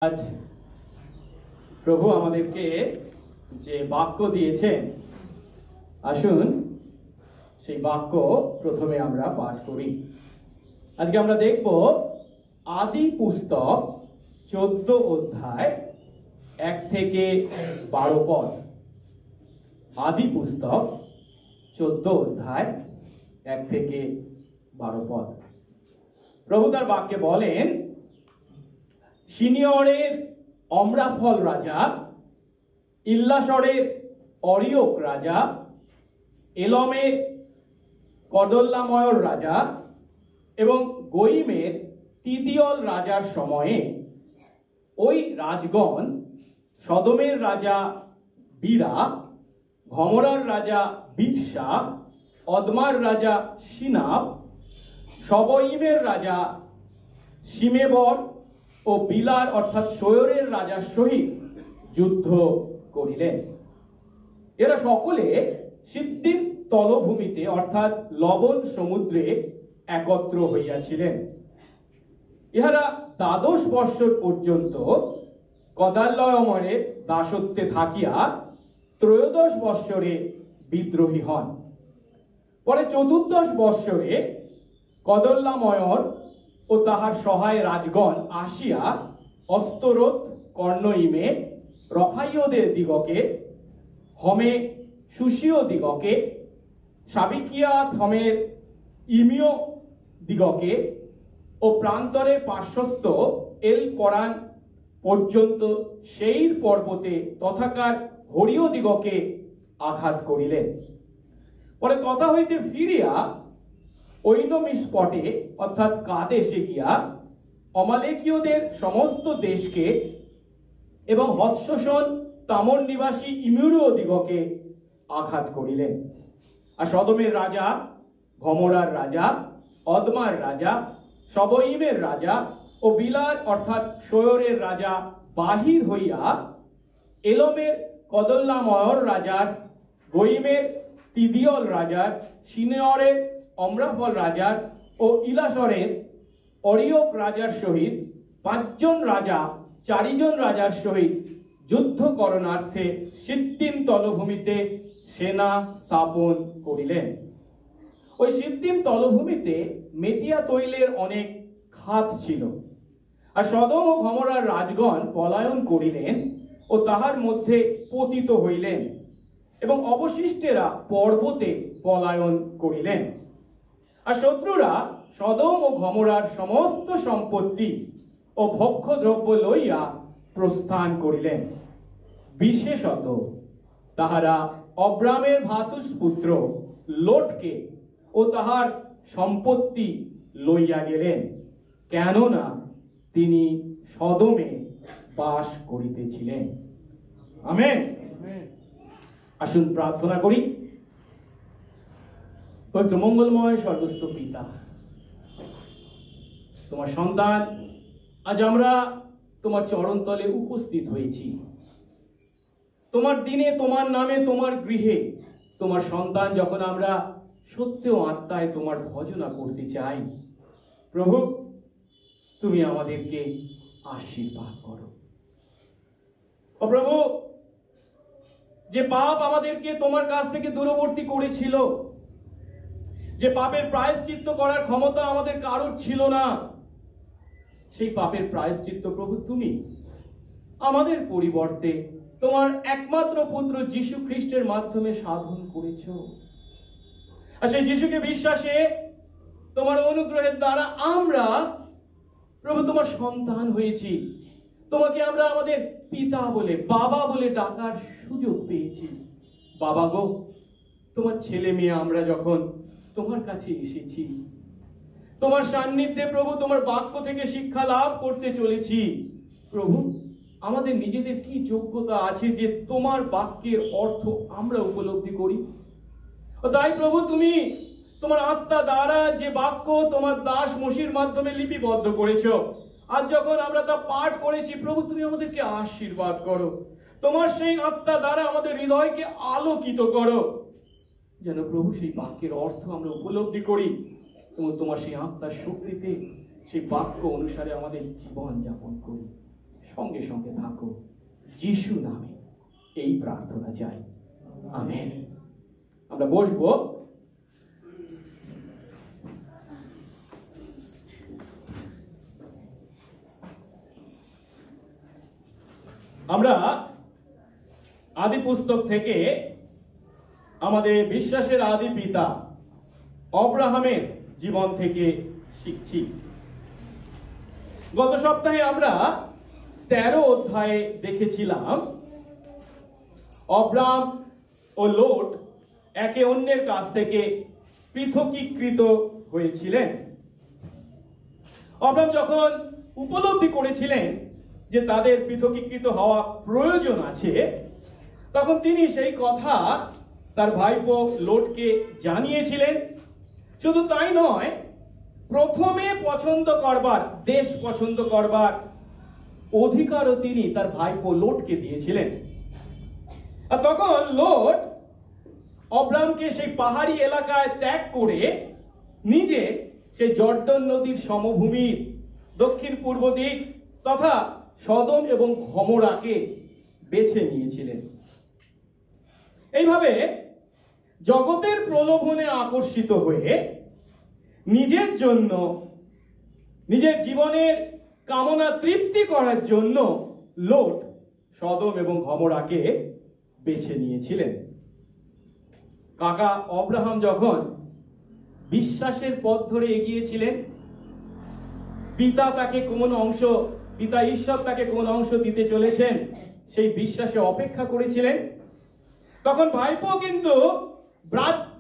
আজ প্রভু আমাদেরকে যে বাক্য দিয়েছেন, আসুন সেই বাক্য প্রথমে আমরা পাঠ করি। আজকে আমরা দেখব আদি পুস্তক 14 অধ্যায় 1 থেকে 12 পদ। আদি পুস্তক 14 অধ্যায় 1 থেকে 12 পদ। প্রভু তার বাক্যে বলেন, সিনিয়রের অম্রাফল রাজা, ইল্লাসরের অরিয়ক রাজা, এলমের কদল্লাময়র রাজা এবং গইমের তিদিয়ল রাজার সময়ে ওই রাজগণ সদমের রাজা বীরা, গমরার রাজা বিরসা, অদমার রাজা সিনাব, সবইমের রাজা সিমেবর ও বিলার অর্থাৎ সৈয়রের রাজার সহিত যুদ্ধ করিলেন। এরা সকলে সিদ্দিম তলভূমিতে অর্থাৎ লবণ সমুদ্রে একত্র হইয়াছিলেন। ইহারা 12 বৎসর পর্যন্ত কদাল্লায়মরে দাসত্বে থাকিয়া 13 বৎসরে বিদ্রোহী হন। পরে 14 বৎসরে কদল্লাময়র ও তাহার সহায় রাজগণ আসিয়া অস্তরোত, কর্ণইমে, রফাইয়দের দিগকে, হমে সুশীয় দিগকে, সাবিকিয়া থমের ইমিয় দিগকে ও প্রান্তরে পার্শ্বস্থ এল পরান পর্যন্ত সেইর পর্বতে তথাকার হরিয় দিগকে আঘাত করিলেন। পরে তথা হইতে ফিরিয়া ঐনমিস্পটে অর্থাৎ কাদেশে গিয়া অমালেকীয়দের সমস্ত দেশকে এবং হৎশোষণ তামর নিবাসী ইমুরীয় দিগকে আঘাত করিলেন। আর সদমের রাজা, গমরার রাজা, অদমার রাজা, সবইমের রাজা ও বিলার অর্থাৎ সৈয়রের রাজা বাহির হইয়া এলমের কদল্লাময়র রাজার, গইমের তিদিয়ল রাজার, সিনিয়রের অম্রাফল রাজার ও ইলাসরের অরিয়ক রাজার সহিত 5 জন রাজা 4 জন রাজার সহিত যুদ্ধ করণার্থে সিদ্দিম তলভূমিতে সেনা স্থাপন করিলেন। ওই সিদ্দিম তলভূমিতে মেটিয়া তৈলের অনেক খাত ছিল। আর সদম ও গমরার রাজগণ পলায়ন করিলেন ও তাহার মধ্যে পতিত হইলেন এবং অবশিষ্টেরা পর্বতে পলায়ন করিলেন। আর শত্রুরা সদম ও গমরার সমস্ত সম্পত্তি ও ভক্ষ্যদ্রব্য লইয়া প্রস্থান করিলেন। বিশেষত তাহারা অব্রামের ভাতুষ পুত্র লোটকে ও তাহার সম্পত্তি লইয়া গেলেন, কেননা তিনি সদমে বাস করিতেছিলেন। আমেন। আসুন প্রার্থনা করি। পবিত্র মঙ্গলময় সর্বস্ত পিতা, তোমার সন্তান আজ আমরা তোমার চরণতলে উপস্থিত হয়েছি। তোমার দিনে, তোমার নামে, তোমার গৃহে তোমার সন্তান যখন আমরা সত্য আত্মায় তোমার ভজনা করতে চাই, প্রভু তুমি আমাদেরকে আশীর্বাদ করো। ও প্রভু, যে পাপ আমাদেরকে তোমার কাছ থেকে দূরবর্তী করেছিল, যে পাপের প্রায়শ্চিত্ত করার ক্ষমতা আমাদের কারোর ছিল না, সেই পাপের প্রায়শ্চিত্ত প্রভু তুমি আমাদের পরিবর্তে তোমার একমাত্র পুত্র যীশু খ্রিস্টের মাধ্যমে সাধন করেছো। আর সেই যীশুকে বিশ্বাসে তোমার অনুগ্রহের দ্বারা আমরা প্রভু তোমার সন্তান হয়েছি। তোমাকে আমরা আমাদের পিতা বলে, বাবা বলে ডাকার সুযোগ পেয়েছি। বাবা গো, তোমার ছেলে মেয়ে আমরা যখন তোমার কাছে এসেছি, তোমার সান্নিধ্যে প্রভু তোমার বাক্য থেকে শিক্ষা লাভ করতে চলেছি, প্রভু আমাদের নিজেদের কি যোগ্যতা আছে যে তোমার বাক্যের অর্থ আমরা উপলব্ধি করি? তাই প্রভু তুমি তোমার আত্মা দ্বারা যে বাক্য তোমার দাস মসির মাধ্যমে লিপিবদ্ধ করেছো, আজ যখন আমরা তা পাঠ করেছি, প্রভু তুমি আমাদেরকে আশীর্বাদ করো। তোমার সেই আত্মা দ্বারা আমাদের হৃদয়কে আলোকিত করো, যেন প্রভু সেই বাক্যের অর্থ আমরা উপলব্ধি করি এবং তোমার সেই আত্মার শক্তিতে সেই বাক্য অনুসারে আমাদের জীবন যাপন করি। সঙ্গে সঙ্গে থাকো। যিশু নামে এই প্রার্থনা চাই, আমেন। আমরা বসবো। আমরা আদি পুস্তক থেকে আমাদের বিশ্বাসের আদি পিতা অব্রাহামের জীবন থেকে শিখছি। গত সপ্তাহে আমরা 13 অধ্যায়ে দেখেছিলাম অব্রাহাম ও লোট একে অন্যের কাছ থেকে পৃথকীকৃত হয়েছিলেন। অব্রাহাম যখন উপলব্ধি করেছিলেন যে তাদের পৃথকীকৃত হওয়া প্রয়োজন আছে, তখন তিনি সেই কথা তার ভাইপো লোটকে জানিয়েছিলেন। শুধু তাই নয়, প্রথমে পছন্দ করবার, দেশ পছন্দ করবার অধিকারও তিনি তার ভাইপো লোটকে দিয়েছিলেন। আর তখন লোট অব্রাহামকে সেই পাহাড়ি এলাকায় ত্যাগ করে নিজে সেই জর্ডন নদীর সমভূমির দক্ষিণ পূর্ব দিক তথা সদম এবং গমোরাকে বেছে নিয়েছিলেন। এইভাবে জগতের প্রলোভনে আকর্ষিত হয়ে নিজের জন্য, নিজের জীবনের কামনা তৃপ্তি করার জন্য লোট সদম এবং গমোরাকে বেছে নিয়েছিলেন। কাকা অব্রাহাম যখন বিশ্বাসের পথ ধরে এগিয়েছিলেন, পিতা ঈশ্বর তাকে কোন অংশ দিতে চলেছেন সেই বিশ্বাসে অপেক্ষা করেছিলেন, তখন ভাইপো কিন্তু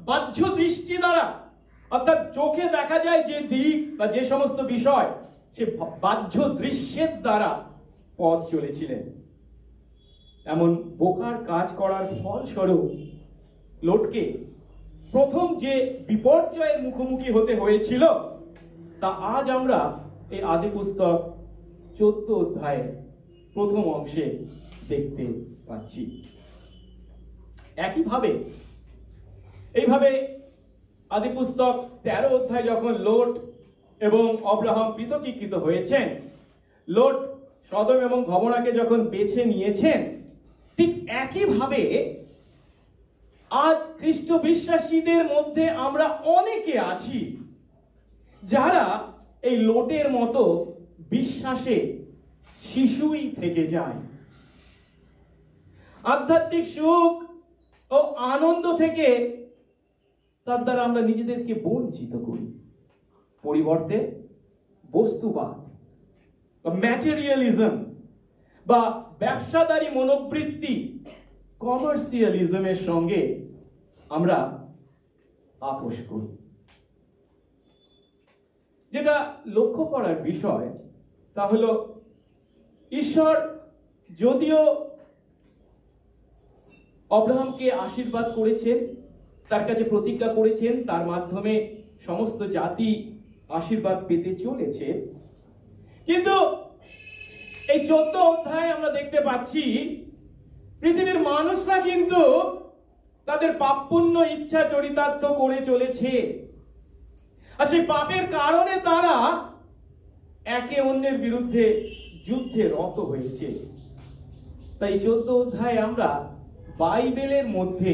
বাহ্য দৃষ্টি দ্বারা, অর্থাৎ চোখে দেখা যায় যে দিক বা যে সমস্ত বিষয়, সে বাহ্য দৃশ্যের দ্বারা পথ চলেছিলেন। এমন বোকার কাজ করার ফলস্বরূপ লোটকে প্রথম যে বিপর্যয়ের মুখোমুখি হতে হয়েছিল তা আজ আমরা এই আদি পুস্তক 14 অধ্যায়ে প্রথম অংশে দেখতে পাচ্ছি। একইভাবে এইভাবে আদি পুস্তক 13 অধ্যায় যখন লোট এবং অব্রাহাম পৃথকীকৃত হয়েছেন, লোট সদম এবং গমোরাকে যখন বেছে নিয়েছেন, ঠিক একইভাবে আজ খ্রিস্ট বিশ্বাসীদের মধ্যে আমরা অনেকে আছি যারা এই লোটের মতো বিশ্বাসে শিশুই থেকে যায়। আধ্যাত্মিক সুখ ও আনন্দ থেকে তার দ্বারা আমরা নিজেদেরকে বঞ্চিত করি। পরিবর্তে বস্তুবাদ বা ম্যাটেরিয়ালিজম বা ব্যবসাদারী মনোবৃত্তি, কমার্শিয়ালিজমের সঙ্গে আমরা আপোষ করি। যেটা লক্ষ্য করার বিষয় তা হলো, ঈশ্বর যদিও অব্রাহামকে আশীর্বাদ করেছেন, তার কাছে প্রতিজ্ঞা করেছেন তার মাধ্যমে সমস্ত জাতি আশীর্বাদ পেতে চলেছে, কিন্তু এই 14 অধ্যায়ে আমরা দেখতে পাচ্ছি পৃথিবীর মানুষরা কিন্তু তাদের পাপপূর্ণ ইচ্ছা চরিতার্থ করে চলেছে। আর সেই পাপের কারণে তারা একে অন্যের বিরুদ্ধে যুদ্ধে রত হয়েছে। তাই 14 অধ্যায়ে আমরা বাইবেলের মধ্যে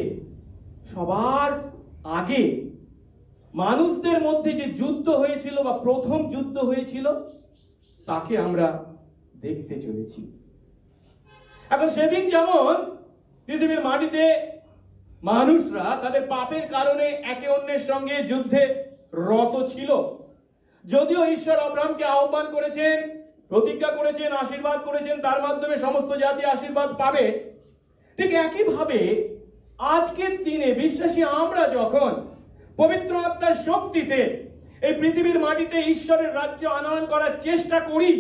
সবার আগে মানুষদের মধ্যে যে যুদ্ধ হয়েছিল বা প্রথম যুদ্ধ হয়েছিল তাকে আমরা দেখতে চলেছি। এখন সেদিন যেমন পৃথিবীর মাটিতে মানুষরা তাদের পাপের কারণে একে অন্যের সঙ্গে যুদ্ধে রত ছিল, যদিও ঈশ্বর আব্রাহামকে আহ্বান করেছেন, প্রতিজ্ঞা করেছেন, আশীর্বাদ করেছেন, তার মাধ্যমে সমস্ত জাতি আশীর্বাদ পাবে, ঠিক একইভাবে আজকের দিনে বিশ্বাসী আমরা যখন পবিত্র আত্মার শক্তিতে এই পৃথিবীর মাটিতে ঈশ্বরের রাজ্য আনয়ন করার চেষ্টা করি,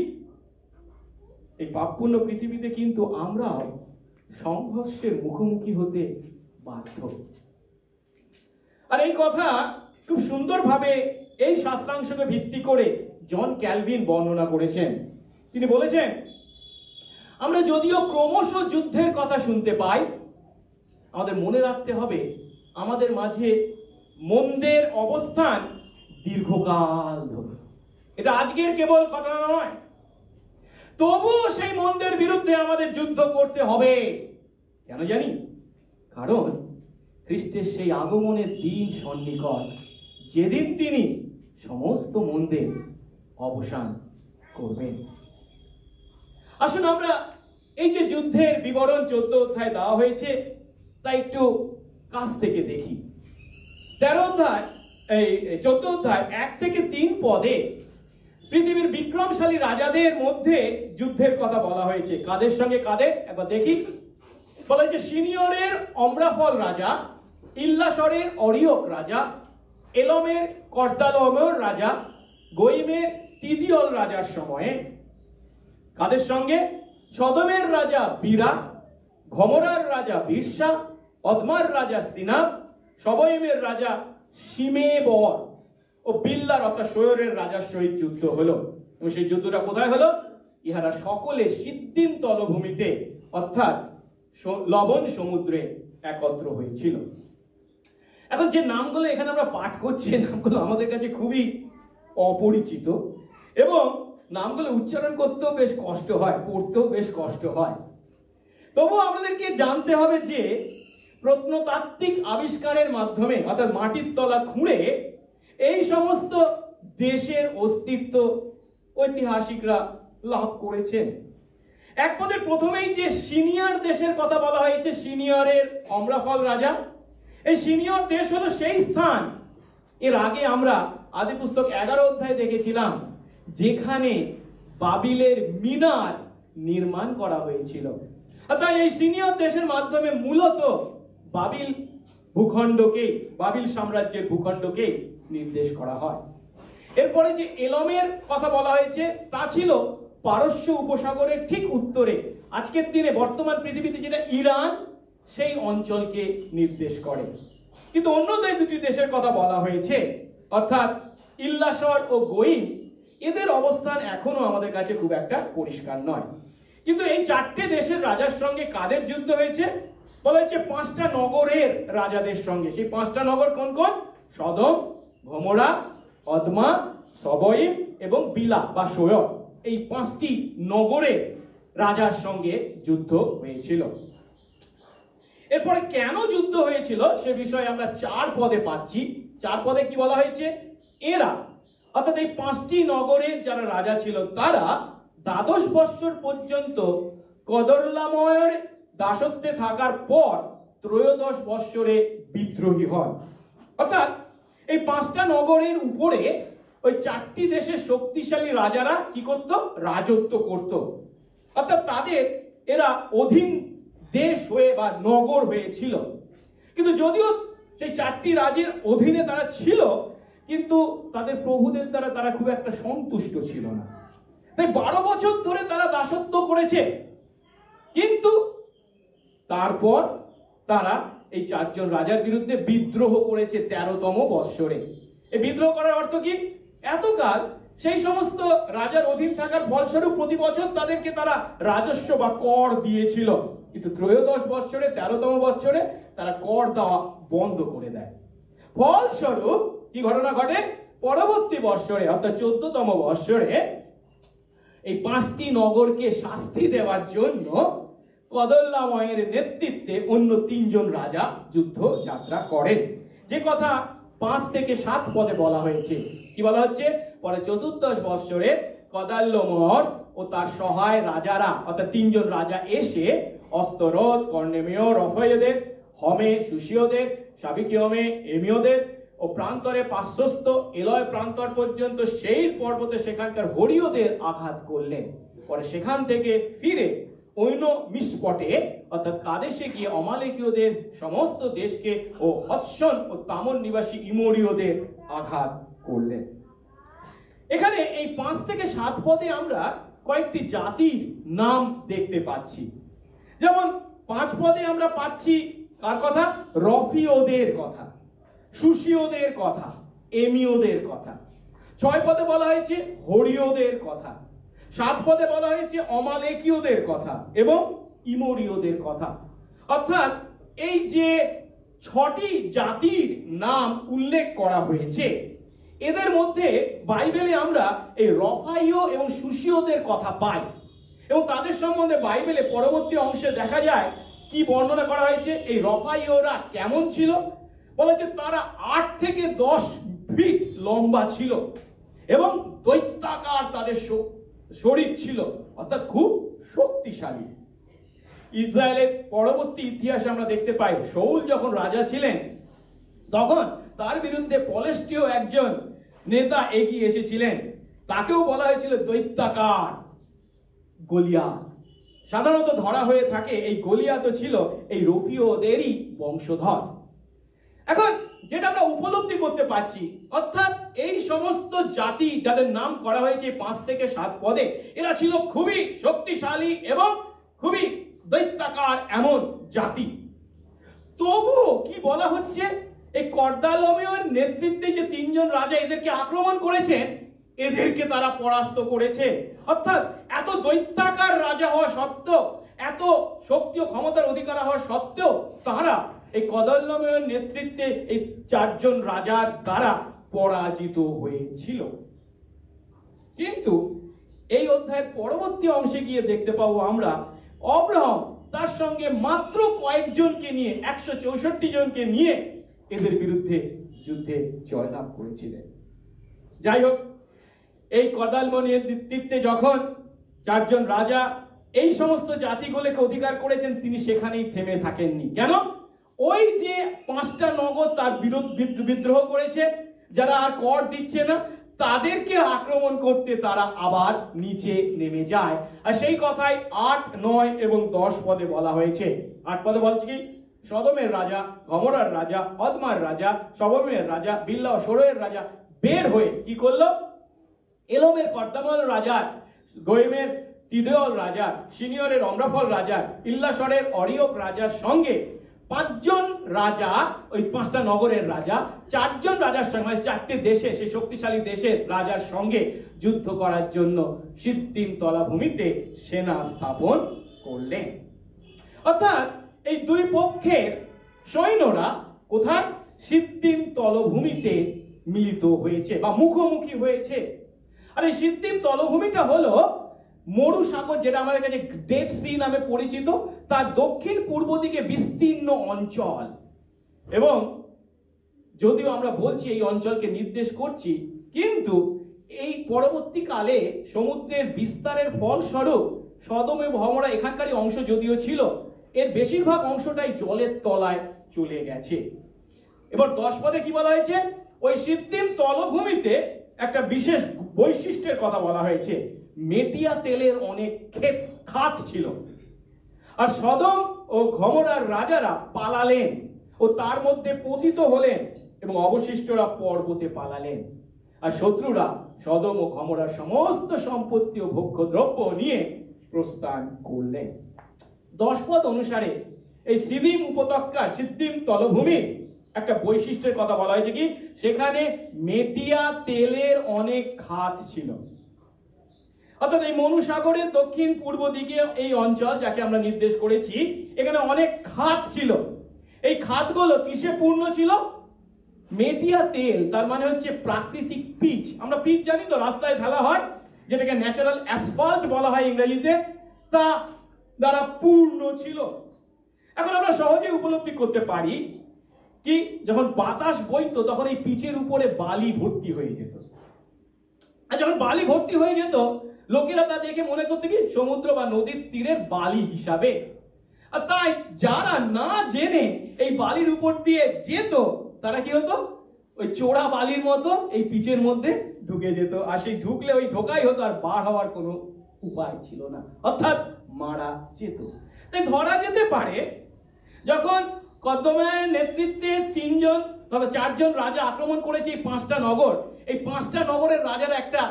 এই পাপপূর্ণ পৃথিবীতে কিন্তু আমরাও সংঘর্ষের মুখোমুখি হতে বাধ্য। আর এই কথা খুব সুন্দরভাবে এই শাস্ত্রাংশকে ভিত্তি করে জন ক্যালভিন বর্ণনা করেছেন। তিনি বলেছেন, আমরা যদিও ক্রমশ যুদ্ধের কথা শুনতে পাই, আমাদের মনে রাখতে হবে আমাদের মাঝে মন্দের অবস্থান দীর্ঘকাল ধরে। এটা আজকের কেবল ঘটনা নয়। তবুও সেই মন্দের বিরুদ্ধে আমাদের যুদ্ধ করতে হবে। কেন জানি? কারণ খ্রিস্টের সেই আগমনের দিন সন্নিকট, যেদিন তিনি সমস্ত মন্দের অবসান করবেন। আসুন আমরা এই যে যুদ্ধের বিবরণ 14 অধ্যায় দেওয়া হয়েছে তা একটু কাছ থেকে দেখি। 14 অধ্যায় 1 থেকে 3 পদে পৃথিবীর বিক্রমশালী রাজাদের মধ্যে যুদ্ধের কথা বলা হয়েছে। কাদের সঙ্গে কাদের একবার দেখি। বলা হয়েছে সিনিয়রের অম্রাফল রাজা, ইল্লাসরের অরিয়ক রাজা, এলমের কর্তালমর রাজা, গোইমের তিদিয়ল রাজার সময়ে। কাদের সঙ্গে? সদমের রাজা বীরা, ঘমরার রাজা বিরসা, অদমার রাজা সিনাব, সবয়মের রাজা শিমেবর ও বিল্লার অর্থাৎ শোয়রের রাজার সহিত যুদ্ধ হলো। এবং সেই যুদ্ধটা কোথায় হলো? ইহারা সকলে সিদ্দিম তলভূমিতে অর্থাৎ লবণ সমুদ্রে একত্র হয়েছিল। এখন যে নামগুলো এখানে আমরা পাঠ করছি, নামগুলো আমাদের কাছে খুবই অপরিচিত এবং নামগুলো উচ্চারণ করতেও বেশ কষ্ট হয়, পড়তেও বেশ কষ্ট হয়। তবু আমাদেরকে জানতে হবে যে প্রত্নতাত্ত্বিক আবিষ্কারের মাধ্যমে অর্থাৎ মাটির তলা খুঁড়ে এই সমস্ত দেশের অস্তিত্ব ঐতিহাসিকরা লাভ করেছেন। এক পদের প্রথমেই যে সিনিয়র দেশের কথা বলা হয়েছে, সিনিয়রের অম্রাফল রাজা, এই সিনিয়র দেশ হলো সেই স্থান, এর আগে আমরা আদি পুস্তক 11 অধ্যায় দেখেছিলাম, যেখানে বাবিলের মিনার নির্মাণ করা হয়েছিল। তাই এই সিনিয়র দেশের মাধ্যমে মূলত বাবিল ভূখণ্ডকে, বাবিল সাম্রাজ্যের ভূখণ্ডকে নির্দেশ করা হয়। এরপরে যে এলমের কথা বলা হয়েছে তা ছিল পারস্য উপসাগরের ঠিক উত্তরে, আজকের দিনে বর্তমান পৃথিবীতে যেটা ইরান, সেই অঞ্চলকে নির্দেশ করে। কিন্তু অন্য দুটি দেশের কথা বলা হয়েছে অর্থাৎ ইল্লাসর ও গোইম, এদের অবস্থান এখনো আমাদের কাছে খুব একটা পরিষ্কার নয়। কিন্তু এই 4টে দেশের রাজার সঙ্গে কাদের যুদ্ধ হয়েছে? বলা হয়েছে 5টা নগরের রাজাদের সঙ্গে। সেই 5টা নগর কোন কোন? সদম, গমোরা, অদমা, সবয়িম এবং বিলা বা শোয়র। এই 5টি নগরের রাজার সঙ্গে যুদ্ধ হয়েছিল। এরপরে কেন যুদ্ধ হয়েছিল সে বিষয়ে আমরা 4 পদে পাচ্ছি। 4 পদে কি বলা হয়েছে? এরা অর্থাৎ এই 5টি নগরের যারা রাজা ছিল তারা 12 বৎসর পর্যন্ত কদরলাময়ের দাসত্বে থাকার পর 13 বৎসরে বিদ্রোহী হয়। অর্থাৎ এই 5টা নগরের উপরে ওই 4টি দেশের শক্তিশালী রাজারা কি করত? রাজত্ব করত। অর্থাৎ তাদের এরা অধীন দেশ হয়ে বা নগর হয়েছিল। কিন্তু যদিও সেই 4টি রাজের অধীনে তারা ছিল, কিন্তু তাদের প্রভুদের দ্বারা তারা খুব একটা সন্তুষ্ট ছিল না। তাই 12 বছর ধরে তারা দাসত্ব করেছে, কিন্তু তারপর তারা এই 4 জন রাজার বিরুদ্ধে বিদ্রোহ করেছে 13তম বৎসরে। এই বিদ্রোহ করার অর্থ কি? এতকাল সেই সমস্ত রাজার অধীন থাকার ফলস্বরূপ প্রতি বছর তাদেরকে তারা রাজস্ব বা কর দিয়েছিল, কিন্তু 13 বৎসরে 13তম বৎসরে তারা কর দেওয়া বন্ধ করে দেয়। ফলস্বরূপ কি ঘটনা ঘটে? পরবর্তী বৎসরে অর্থাৎ 14তম বৎসরে এই 5টি নগরকে শাস্তি দেওয়ার জন্য কদরলাময়ের নেতৃত্বে অন্য 3 জন রাজা যুদ্ধ যাত্রা করেন। যে কথা 5 থেকে 7 পদে বলা হয়েছে। কি বলা হচ্ছে? পরে 14 বৎসরে কদরলাময় ও তার সহায় রাজারা অর্থাৎ 3 জন রাজা এসে অস্তরোত, কর্নেমীয়, রফাইয়দের, হমে, সুশীয়দের, সাবিকিয়মে, এমিয়দের ও প্রান্তরে পার্শ্বস্থ এলয় প্রান্তর পর্যন্ত সেই পর্বতে সেখানকার হরিয়দের আঘাত করলেন। পরে সেখান থেকে ফিরে ঐন মিসপটে অর্থাৎ কাদেশে গিয়ে অমালেকীয়দের সমস্ত দেশকে ও হৎসন ও তামর নিবাসী ইমরীয়দের আঘাত করলেন। এখানে এই 5 থেকে 7 পদে আমরা কয়েকটি জাতির নাম দেখতে পাচ্ছি। যেমন 5 পদে আমরা পাচ্ছি কার কথা? রফিয়দের কথা, সুশীয়দের কথা, এমিয়দের কথা। 6 পদে বলা হয়েছে হরিয়দের কথা, 7 পদে বলা হয়েছে অমালেকীয়দের কথা এবং ইমরীয়দের কথা। অর্থাৎ এই যে 6টি জাতির নাম উল্লেখ করা হয়েছে, এদের মধ্যে বাইবেলে আমরা এই রফাইয় এবং সুশীয়দের কথা পাই। এবং তাদের সম্বন্ধে বাইবেলে পরবর্তী অংশে দেখা যায় কি বর্ণনা করা হয়েছে। এই রফাইয়রা কেমন ছিল? বলা হচ্ছে তারা 8 থেকে 10 ফিট লম্বা ছিল এবং দৈত্যাকার তাদের শরীর ছিল, অর্থাৎ খুব শক্তিশালী। ইসরায়েলের পরবর্তী ইতিহাসে আমরা দেখতে পাই শাউল যখন রাজা ছিলেন তখন তার বিরুদ্ধে পলেষ্টীয় একজন নেতা এগিয়ে এসেছিলেন, তাকেও বলা হয়েছিল দৈত্যাকার গলিয়াত। সাধারণত ধরা হয়ে থাকে এই গলিয়াত ছিল এই রফীয়দেরই বংশধর। এখন যেটা আমরা উপলব্ধি করতে পারছি, অর্থাৎ এই সমস্ত জাতি যাদের নাম করা হয়েছে 5 থেকে 7 পদে, এরা ছিল খুবই শক্তিশালী এবং খুবই দৈত্যাকার এমন জাতি। তবুও কি বলা হচ্ছে, এই কর্দালমের নেতৃত্বে যে 3 জন রাজা এদেরকে আক্রমণ করেছেন, এদেরকে তারা পরাস্ত করেছে। অর্থাৎ এত দৈত্যাকার রাজা হওয়া সত্ত্বেও, এত শক্তি ও ক্ষমতার অধিকার হওয়া সত্ত্বেও তারা এই কদল্লামের নেতৃত্বে এই 4 জন রাজার দ্বারা পরাজিত হয়েছিল। কিন্তু এই অধ্যায়ের পরবর্তী অংশে গিয়ে দেখতে পাবো আমরা অব্রাহাম তার সঙ্গে মাত্র কয়েকজনকে নিয়ে 164 জনকে নিয়ে এদের বিরুদ্ধে যুদ্ধে জয়লাভ করেছিলেন। যাই হোক, এই কদালমনের নেতৃত্বে যখন 4 জন রাজা এই সমস্ত জাতিগুলোকে অধিকার করেছেন, তিনি সেখানেই থেমে থাকেননি। কেন? ওই যে 5টা নগর তার বিদ্রোহ করেছে, যারা আর কর দিচ্ছে না, তাদেরকে আক্রমণ করতে তারা আবার নিচে নেমে যায়। আর সেই কথাই 8, 9 এবং 10 পদে বলা হয়েছে। 8 পদে বলছে কি, সদমের রাজা, গমরার রাজা, অদমার রাজা, সবমের রাজা, বিল্লা ও সরোয়ের রাজা বের হয়ে কি করলো? এলোমের কর্দামল রাজা, গোয়েমের তিদেওল রাজা, সিনিয়রের অমরাফল রাজা, ইল্লাসরের অরিয়ক রাজার সঙ্গে 5 জন রাজা, ওই 5টা নগরের রাজা 4 জন রাজার সঙ্গে, মানে 4টে দেশে, সেই শক্তিশালী দেশের রাজার সঙ্গে যুদ্ধ করার জন্য সিদ্দিম তলাভূমিতে সেনা স্থাপন করলেন। অর্থাৎ এই 2 পক্ষের সৈন্যরা কোথায়? সিদ্দিম তলভূমিতে মিলিত হয়েছে বা মুখোমুখি হয়েছে। আর এই সিদ্দিম তলভূমিটা হলো মরু সাগর, যেটা আমাদের কাছে ডেড সি নামে পরিচিত, তার দক্ষিণ পূর্ব দিকে বিস্তীর্ণ অঞ্চল। এবং যদিও আমরা বলছি এই অঞ্চলকে নির্দেশ করছি, কিন্তু এই পরবর্তীকালে সমুদ্রের বিস্তারের ফলস্বরূপ সদম এবং গমরা এখানকারই অংশ যদিও ছিল, এর বেশিরভাগ অংশটাই জলের তলায় চলে গেছে। এবার 10 পদে কি বলা হয়েছে? ওই সিদ্দিম তলভূমিতে একটা বিশেষ বৈশিষ্ট্যের কথা বলা হয়েছে। মেটিয়া তেলের অনেক খাত ছিল। আর সদম ও গমরার রাজারা পালালেন ও তার মধ্যে পতিত হলেন এবং অবশিষ্টরা পর্বতে পালালেন। আর শত্রুরা সদম ও গমরার সমস্ত সম্পত্তি ও ভোগ্যদ্রব্য নিয়ে প্রস্থান করলেন। 10 পদ অনুসারে এই সিদ্দিম উপত্যকা, সিদ্দিম তলভূমির একটা বৈশিষ্ট্যের কথা বলা হয়েছে কি, সেখানে মেটিয়া তেলের অনেক খাত ছিল। অর্থাৎ এই মনুসাগরের দক্ষিণ পূর্ব দিকে এই অঞ্চল যাকে আমরা নির্দেশ করেছি, এখানে অনেক খাত ছিল। এই খাতগুলো কিসে পূর্ণ ছিল? মেটিয়া তেল, তার মানে হচ্ছে প্রাকৃতিক পিচ। আমরা পিচ জানি তো, রাস্তায় ফেলা হয়, যেটাকে ন্যাচারাল অ্যাসফল্ট বলা হয় ইংরেজিতে, তা দ্বারা পূর্ণ ছিল। এখন আমরা সহজেই উপলব্ধি করতে পারি কি, যখন বাতাস বইতো তখন এই পিচের উপরে বালি ভর্তি হয়ে যেত। আর যখন বালি ভর্তি হয়ে যেত, লোকেরা তা দেখে মনে করতে কি সমুদ্র বা নদীর তীরের বালি হিসাবে। আর তাই যারা না জেনে এই বালির উপর দিয়ে যেত, তারা কি হতো? ওই চোরা বালির মতো এই পিচের মধ্যে ঢুকে যেত। আর সেই ঢুকলে ওই ঢোকাই হতো, আর বার হওয়ার কোনো উপায় ছিল না, অর্থাৎ মারা যেত। তাই ধরা যেতে পারে যখন কদমের নেতৃত্বে 3 জন তবে 4 জন রাজা আক্রমণ করেছে এই 5টা নগর, এই 5টা নগরের রাজারা একটা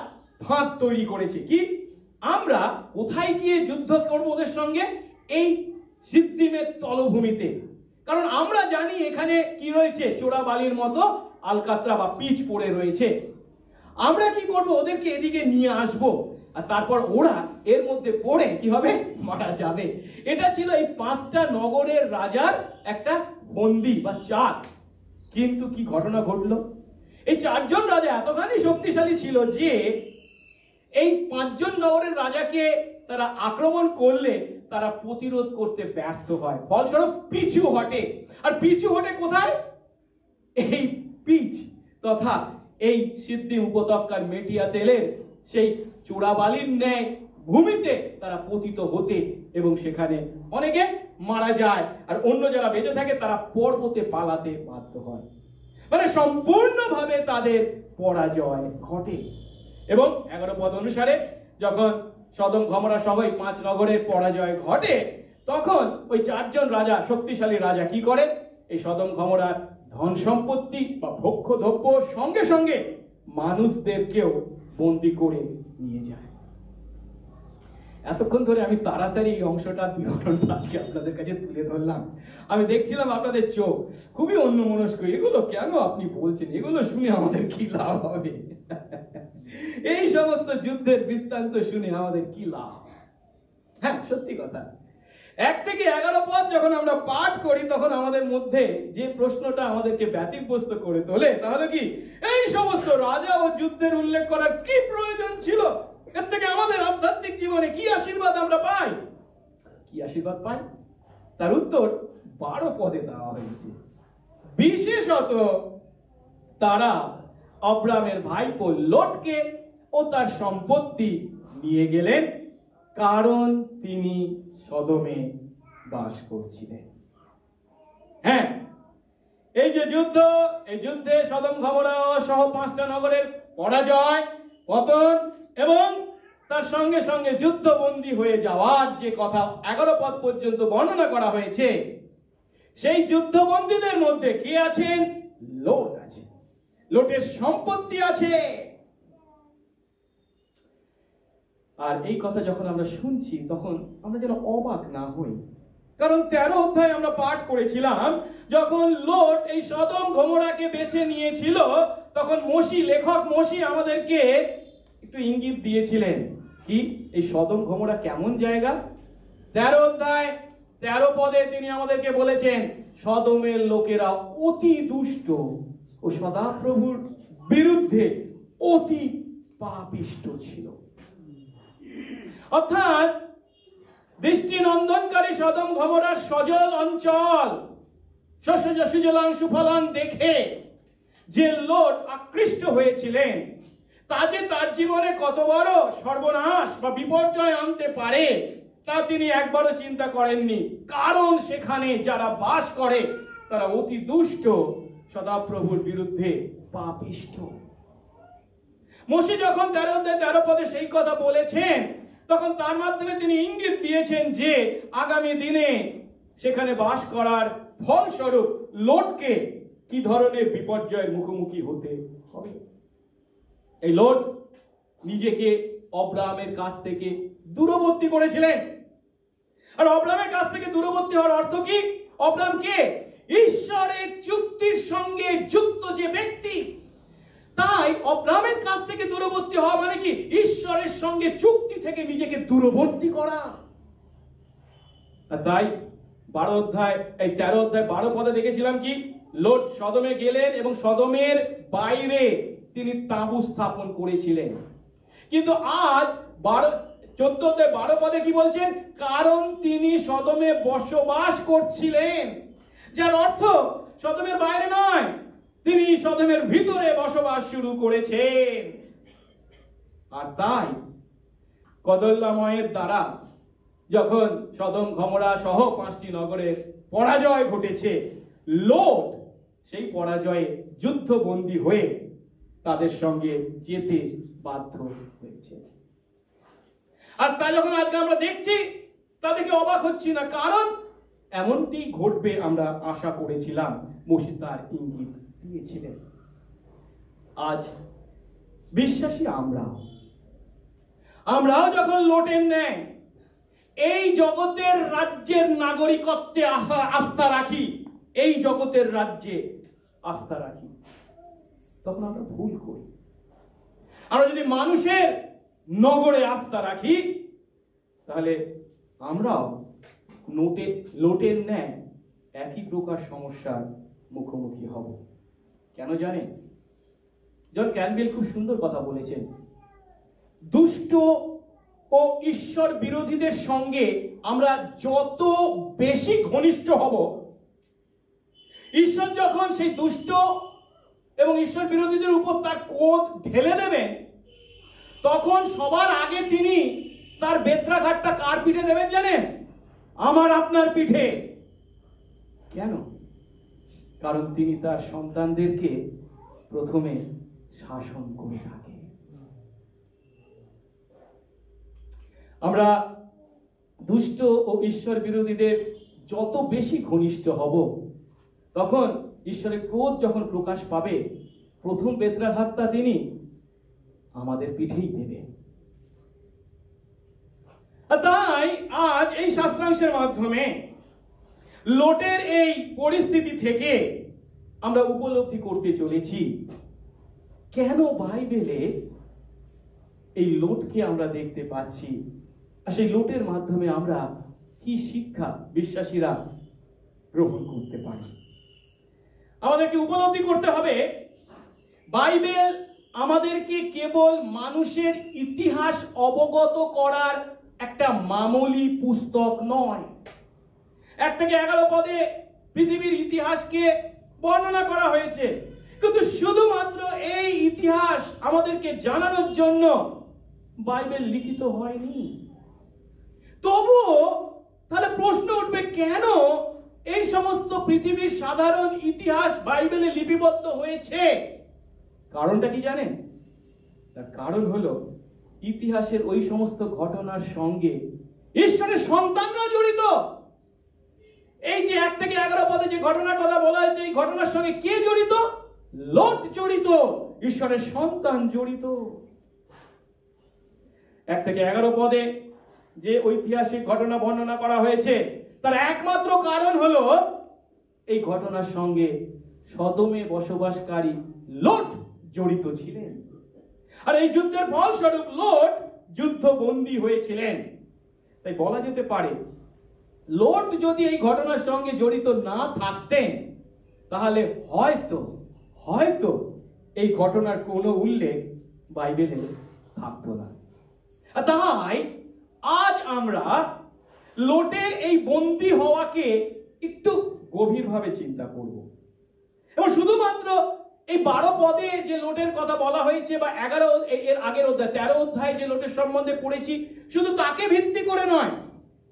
ফাঁদ তৈরি করেছে কি, আমরা কোথায় গিয়ে যুদ্ধ করবো ওদের সঙ্গে? এই সিদ্দিমের তলভূমিতে। কারণ আমরা জানি এখানে কি রয়েছে, চোরা বালির মতো আলকাতরা বা পিচ পড়ে রয়েছে। আমরা কি করব? ওদেরকে এদিকে নিয়ে আসবো, আর তারপর ওরা এর মধ্যে পড়ে কি হবে? মারা যাবে। এটা ছিল এই 5টা নগরের রাজার একটা বন্দি বা চাল। কিন্তু কি ঘটনা ঘটলো? এই 4 জন রাজা এতখানি শক্তিশালী ছিল যে এই 5 জন নগরের রাজাকে তারা আক্রমণ করলে তারা প্রতিরোধ করতে ব্যর্থ হয়, ফলস্বরূপ পিছু হটে। আর পিছু হটে কোথায়? এই পিচ তথা এই সিদ্দিম উপত্যকার মেটিয়া তেলের সেই চূড়াবালির ন্যায় ভূমিতে তারা পতিত হতে এবং সেখানে অনেকে মারা যায়, আর অন্য যারা বেঁচে থাকে তারা পর্বতে পালাতে বাধ্য হয়। মানে সম্পূর্ণভাবে তাদের পরাজয় ঘটে। এবং 11 পদ অনুসারে যখন সদম গমরা সহ 5 নগরের পরাজয় ঘটে, তখন ওই 4 জন রাজা, শক্তিশালী রাজা কি করে? এই সদম গমরার ধন সম্পত্তি বা ভক্ষ দ্রব্য সঙ্গে সঙ্গে মানুষদেরকেও বন্দী করে নিয়ে যায়। এতক্ষণ ধরে আমি তাড়াতাড়ি এই অংশটা বিবরণটা আজকে আপনাদের কাছে তুলে ধরলাম। আমি দেখছিলাম আপনাদের চোখ খুবই অন্যমনস্ক, এগুলো কেন আপনি বলছেন, এগুলো শুনে আমাদের কি লাভ হবে? এই সমস্ত যুদ্ধের বৃত্তান্ত শুনে আমাদের কি লাভ? হ্যাঁ, সত্যি কথা। 1 থেকে 11 পদ যখন আমরা পাঠ করি, তখন আমাদের মধ্যে যে প্রশ্নটা আমাদেরকে ব্যতিব্যস্ত করে তোলে, তাহলে কি এই সমস্ত রাজা ও যুদ্ধের উল্লেখ করার কি প্রয়োজন ছিল? এর থেকে আমাদের আধ্যাত্মিক জীবনে কি আশীর্বাদ আমরা পাই? কি আশীর্বাদ পাই? তার উত্তর 12 পদে দেওয়া হয়েছে। বিশেষত তারা আব্রামের ভাইপো লোটকে ও তার সম্পত্তি নিয়ে গেলেন, কারণ তিনি সদমে বাস করছিলেন। হ্যাঁ, এই যে যুদ্ধ, এই যুদ্ধে সদম গমরা সহ 5টা নগরের পরাজয়, পতন এবং তার সঙ্গে সঙ্গে যুদ্ধবন্দী হয়ে যাওয়ার যে কথা 11 পদ পর্যন্ত বর্ণনা করা হয়েছে, সেই যুদ্ধবন্দীদের মধ্যে কে আছেন? লোট আছে, লোটের সম্পত্তি আছে। আর এই কথা যখন আমরা শুনছি, তখন আমরা যেন অবাক না হই, কারণ 13 অধ্যায় আমরা পাঠ করেছিলাম, যখন লোট এই সদম গমরাকে বেছে নিয়েছিল, তখন লেখক মসি আমাদেরকে একটু ইঙ্গিত দিয়েছিলেন কি এই সদম গমরা কেমন জায়গা। 13 অধ্যায় 13 পদে তিনি আমাদেরকে বলেছেন, সদমের লোকেরা অতি দুষ্ট ও সদাপ্রভুর বিরুদ্ধে অতি পাপিষ্ট ছিল। অর্থাৎ দৃষ্টি নন্দনকারী সদম গমরার সজল অঞ্চল, শস্য সুজলাং সুফলাং দেখে যে লোট আকৃষ্ট হয়েছিলেন, তা যে তার জীবনে কত বড় সর্বনাশ বা বিপর্যয় আনতে পারে, তা তিনি একবারও চিন্তা করেননি। কারণ সেখানে যারা বাস করে তারা অতি দুষ্ট, সদাপ্রভুর বিরুদ্ধে পাপিষ্ট। মসি যখন 13 পদে সেই কথা বলেছেন, তখন তার মাধ্যমে তিনি ইঙ্গিত দিয়েছেন যে আগামী দিনে সেখানে বাস করার ফলস্বরূপ লোটকে কি ধরনের বিপর্যয়ের মুখোমুখি হতে হবে। এই লোট নিজেকে অব্রাহামের কাছ থেকে দূরবর্তী করেছিলেন। আর অব্রাহামের কাছ থেকে দূরবর্তী হওয়ার অর্থ কি? অব্রাহাম কে? ঈশ্বরের চুক্তির সঙ্গে যুক্ত যে ব্যক্তি। তাই অব্রাহামের কাছ থেকে দূরবর্তী হওয়া মানে কি? ঈশ্বরের সঙ্গে চুক্তি থেকে নিজেকে দূরবর্তী করা। তাই 13 অধ্যায় 12 পদে দেখেছিলাম কি লোট সদমে গেলেন এবং সদমের বাইরে তিনি তাঁবু স্থাপন করেছিলেন। কিন্তু আজ 12 পদে কি বলছেন? কারণ তিনি সদমে বসবাস করছিলেন, যার অর্থ সদমের বাইরে নয়, তিনি সদমের ভিতরে বসবাস শুরু করেছেন। আর তাই কদল্লাময়ের দ্বারা যখন সদম গমরা সহ 5টি নগরের পরাজয় ঘটেছে, লোট সেই পরাজয়ে যুদ্ধবন্দী হয়ে তাদের সঙ্গে যেতে বাধ্য হয়েছে। আর তা যখন আজকে আমরা দেখছি, তাদেরকে অবাক হচ্ছি না, কারণ এমনটি ঘটবে আমরা আশা করেছিলাম। মসি তার ইঙ্গিত দিয়েছিলেন। আজ বিশ্বাসী আমরাও যখন লোটের ন্যায় এই জগতের রাজ্যের নাগরিকত্বে আস্থা রাখি, এই জগতের রাজ্যে আস্থা রাখি, তখন আমরা ভুল করি। আমরা যদি মানুষের নগরে আস্থা রাখি, তাহলে আমরাও লোটের ন্যায় একই প্রকার সমস্যার মুখোমুখি হব। কেন জানেন? জন ক্যাম্পবেল খুব সুন্দর কথা বলেছেন, দুষ্ট ও ও ঈশ্বর বিরোধীদের সঙ্গে আমরা যত বেশি ঘনিষ্ঠ হব, ঈশ্বর যখন সেই দুষ্ট এবং ঈশ্বর বিরোধীদের উপর তার ক্রোধ ঢেলে দেবেন, তখন সবার আগে তিনি তার বেত্রাঘাতটা কার পিঠে দেবেন জানেন? আমার আপনার পিঠে। কেন? কারণ তিনি তার সন্তানদেরকে প্রথমে শাসন করে থাকেন। আমরা দুষ্ট ও ঈশ্বর বিরোধীদের যত বেশি ঘনিষ্ঠ হব, তখন ঈশ্বরের ক্রোধ যখন প্রকাশ পাবে, প্রথম বেত্রাঘাতটা তিনি আমাদের পিঠেই দেবেন। তাই আজ এই শাস্ত্রাংশের মাধ্যমে লোটের এই পরিস্থিতি থেকে আমরা উপলব্ধি করতে চলেছি কেন বাইবেলে এই লোটকে আমরা দেখতে পাচ্ছি, আর সেই লোটের মাধ্যমে আমরা কি শিক্ষা বিশ্বাসীরা গ্রহণ করতে পারি। আমাদেরকে উপলব্ধি করতে হবে বাইবেল আমাদেরকে কেবল মানুষের ইতিহাস অবগত করার একটা মামুলি পুস্তক নয়। 1 থেকে 11 পদে পৃথিবীর ইতিহাসকে বর্ণনা করা হয়েছে, কিন্তু শুধুমাত্র এই ইতিহাস আমাদেরকে জানানোর জন্য বাইবেল লিখিত হয়নি। তবুও তাহলে প্রশ্ন উঠবে, কেন এই সমস্ত পৃথিবীর সাধারণ ইতিহাস বাইবেলে লিপিবদ্ধ হয়েছে? কারণটা কি জানেন? তার কারণ হলো ইতিহাসের ওই সমস্ত ঘটনার সঙ্গে ঈশ্বরের সন্তানরা জড়িত। এই যে 1 থেকে 11 পদে যে ঘটনার কথা বলা হয়েছে, এই ঘটনার সঙ্গে কে জড়িত? লোট জড়িত, ঈশ্বরের সন্তান জড়িত। 1 থেকে 11 পদে যে ঐতিহাসিক ঘটনা বর্ণনা করা হয়েছে, তার একমাত্র কারণ হলো এই ঘটনার সঙ্গে সদমে বসবাসকারী লোট জড়িত ছিলেন, আর এই যুদ্ধের ফলস্বরূপ লোট যুদ্ধবন্দী হয়েছিলেন। তাই বলা যেতে পারে, লোট যদি এই ঘটনার সঙ্গে জড়িত না থাকতেন, তাহলে হয়তো এই ঘটনার কোনো উল্লেখ বাইবেলে থাকতো না। তাই আজ আমরা লোটের এই বন্দী হওয়াকে একটু গভীরভাবে চিন্তা করব, এবং শুধুমাত্র এই 12 পদে যে লোটের কথা বলা হয়েছে, বা 11 এর আগের অধ্যায় 13 অধ্যায় যে লোটের সম্বন্ধে পড়েছি, শুধু তাকে ভিত্তি করে নয়,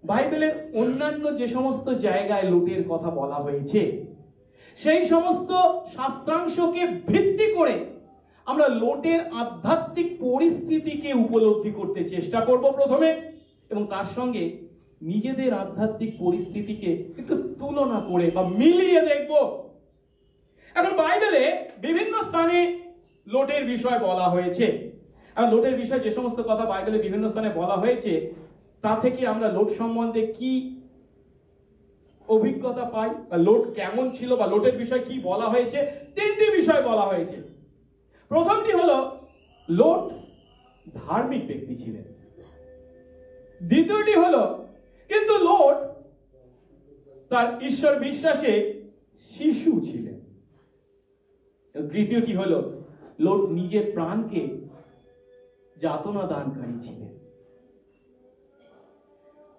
বাইবেলের অন্যান্য যে সমস্ত জায়গায় লোটের কথা বলা হয়েছে, সেই সমস্ত শাস্ত্রাংশকে ভিত্তি করে আমরা লোটের আধ্যাত্মিক পরিস্থিতিকে উপলব্ধি করতে চেষ্টা করব প্রথমে, এবং তার সঙ্গে নিজেদের আধ্যাত্মিক পরিস্থিতিকে একটু তুলনা করে বা মিলিয়ে দেখব। এখন বাইবেলে বিভিন্ন স্থানে লোটের বিষয় বলা হয়েছে, আর লোটের বিষয়ে যে সমস্ত কথা বাইবেলে বিভিন্ন স্থানে বলা হয়েছে, তা থেকে আমরা লোট সম্বন্ধে কি অভিজ্ঞতা পাই, বা লোট কেমন ছিল, বা লোটের বিষয় কি বলা হয়েছে। 3টি বিষয় বলা হয়েছে। প্রথমটি হলো লোট ধার্মিক ব্যক্তি ছিলেন। দ্বিতীয়টি হলো কিন্তু লোট তার ঈশ্বর বিশ্বাসে শিশু ছিলেন। তৃতীয়টি হলো লোট নিজের প্রাণকে যাতনা দানকারী ছিলেন।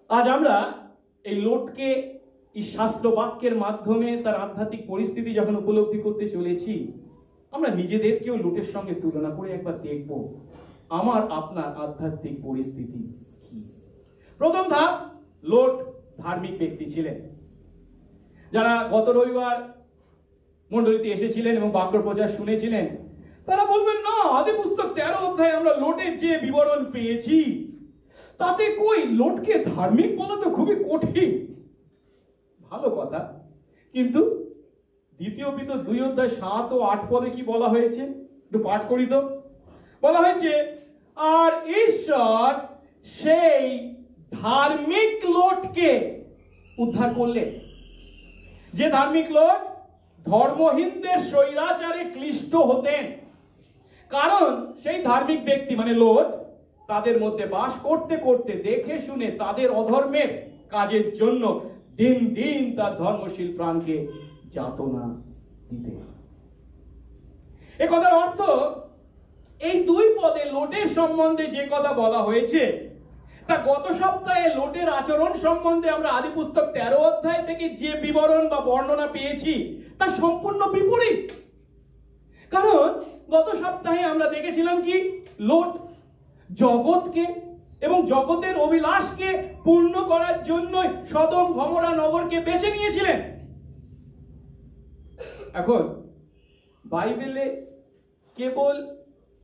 আজ আমরা এই লোটকে এই শাস্ত্র বাক্যের মাধ্যমে তার আধ্যাত্মিক পরিস্থিতি যখন উপলব্ধি করতে চলেছি, আমরা নিজেদেরকেও লোটের সঙ্গে তুলনা করে একবার দেখব আমার আপনার আধ্যাত্মিক পরিস্থিতি কি। প্রথম ধাপ, লোট ধার্মিক ব্যক্তি ছিলেন। যারা গত রবিবার মণ্ডলীতে এসেছিলেন এবং বাক্য প্রচার শুনেছিলেন, তারা বলবেন, না, আদি পুস্তক 13 অধ্যায়ে আমরা লোটের যে বিবরণ পেয়েছি, তাতে কই লোটকে ধার্মিক বলা তো খুবই কঠিন। ভালো কথা, কিন্তু 2 পিতর 2 অধ্যায় 7 ও 8 পদে কি বলা হয়েছে একটু পাঠ করি তো। বলা হয়েছে, আর ঈশ্বর সেই ধার্মিক লোটকে উদ্ধার করলেন, যে ধার্মিক লোট ধর্মহীনদের স্বৈরাচারে ক্লিষ্ট হতেন। কারণ সেই ধার্মিক ব্যক্তি মানে লোট তাদের মধ্যে বাস করতে করতে দেখে শুনে তাদের অধর্মের কাজের জন্য দিন দিন তার ধর্মশীল প্রাণকে যাতনা দিতেন। এ কথার অর্থ, এই 2 পদে লোটের সম্বন্ধে যে কথা বলা হয়েছে, তা গত সপ্তাহে লোটের আচরণ সম্বন্ধে আমরা আদিপুস্তক 13 অধ্যায় থেকে যে বিবরণ বা বর্ণনা পেয়েছি তা সম্পূর্ণ বিপরীত। কারণ গত সপ্তাহে আমরা দেখেছিলাম কি লোট জগৎকে এবং জগতের অভিলাষকে পূর্ণ করার জন্য সদম গমোরা নগরকে বেছে নিয়েছিলেন। এখন বাইবেলে কেবল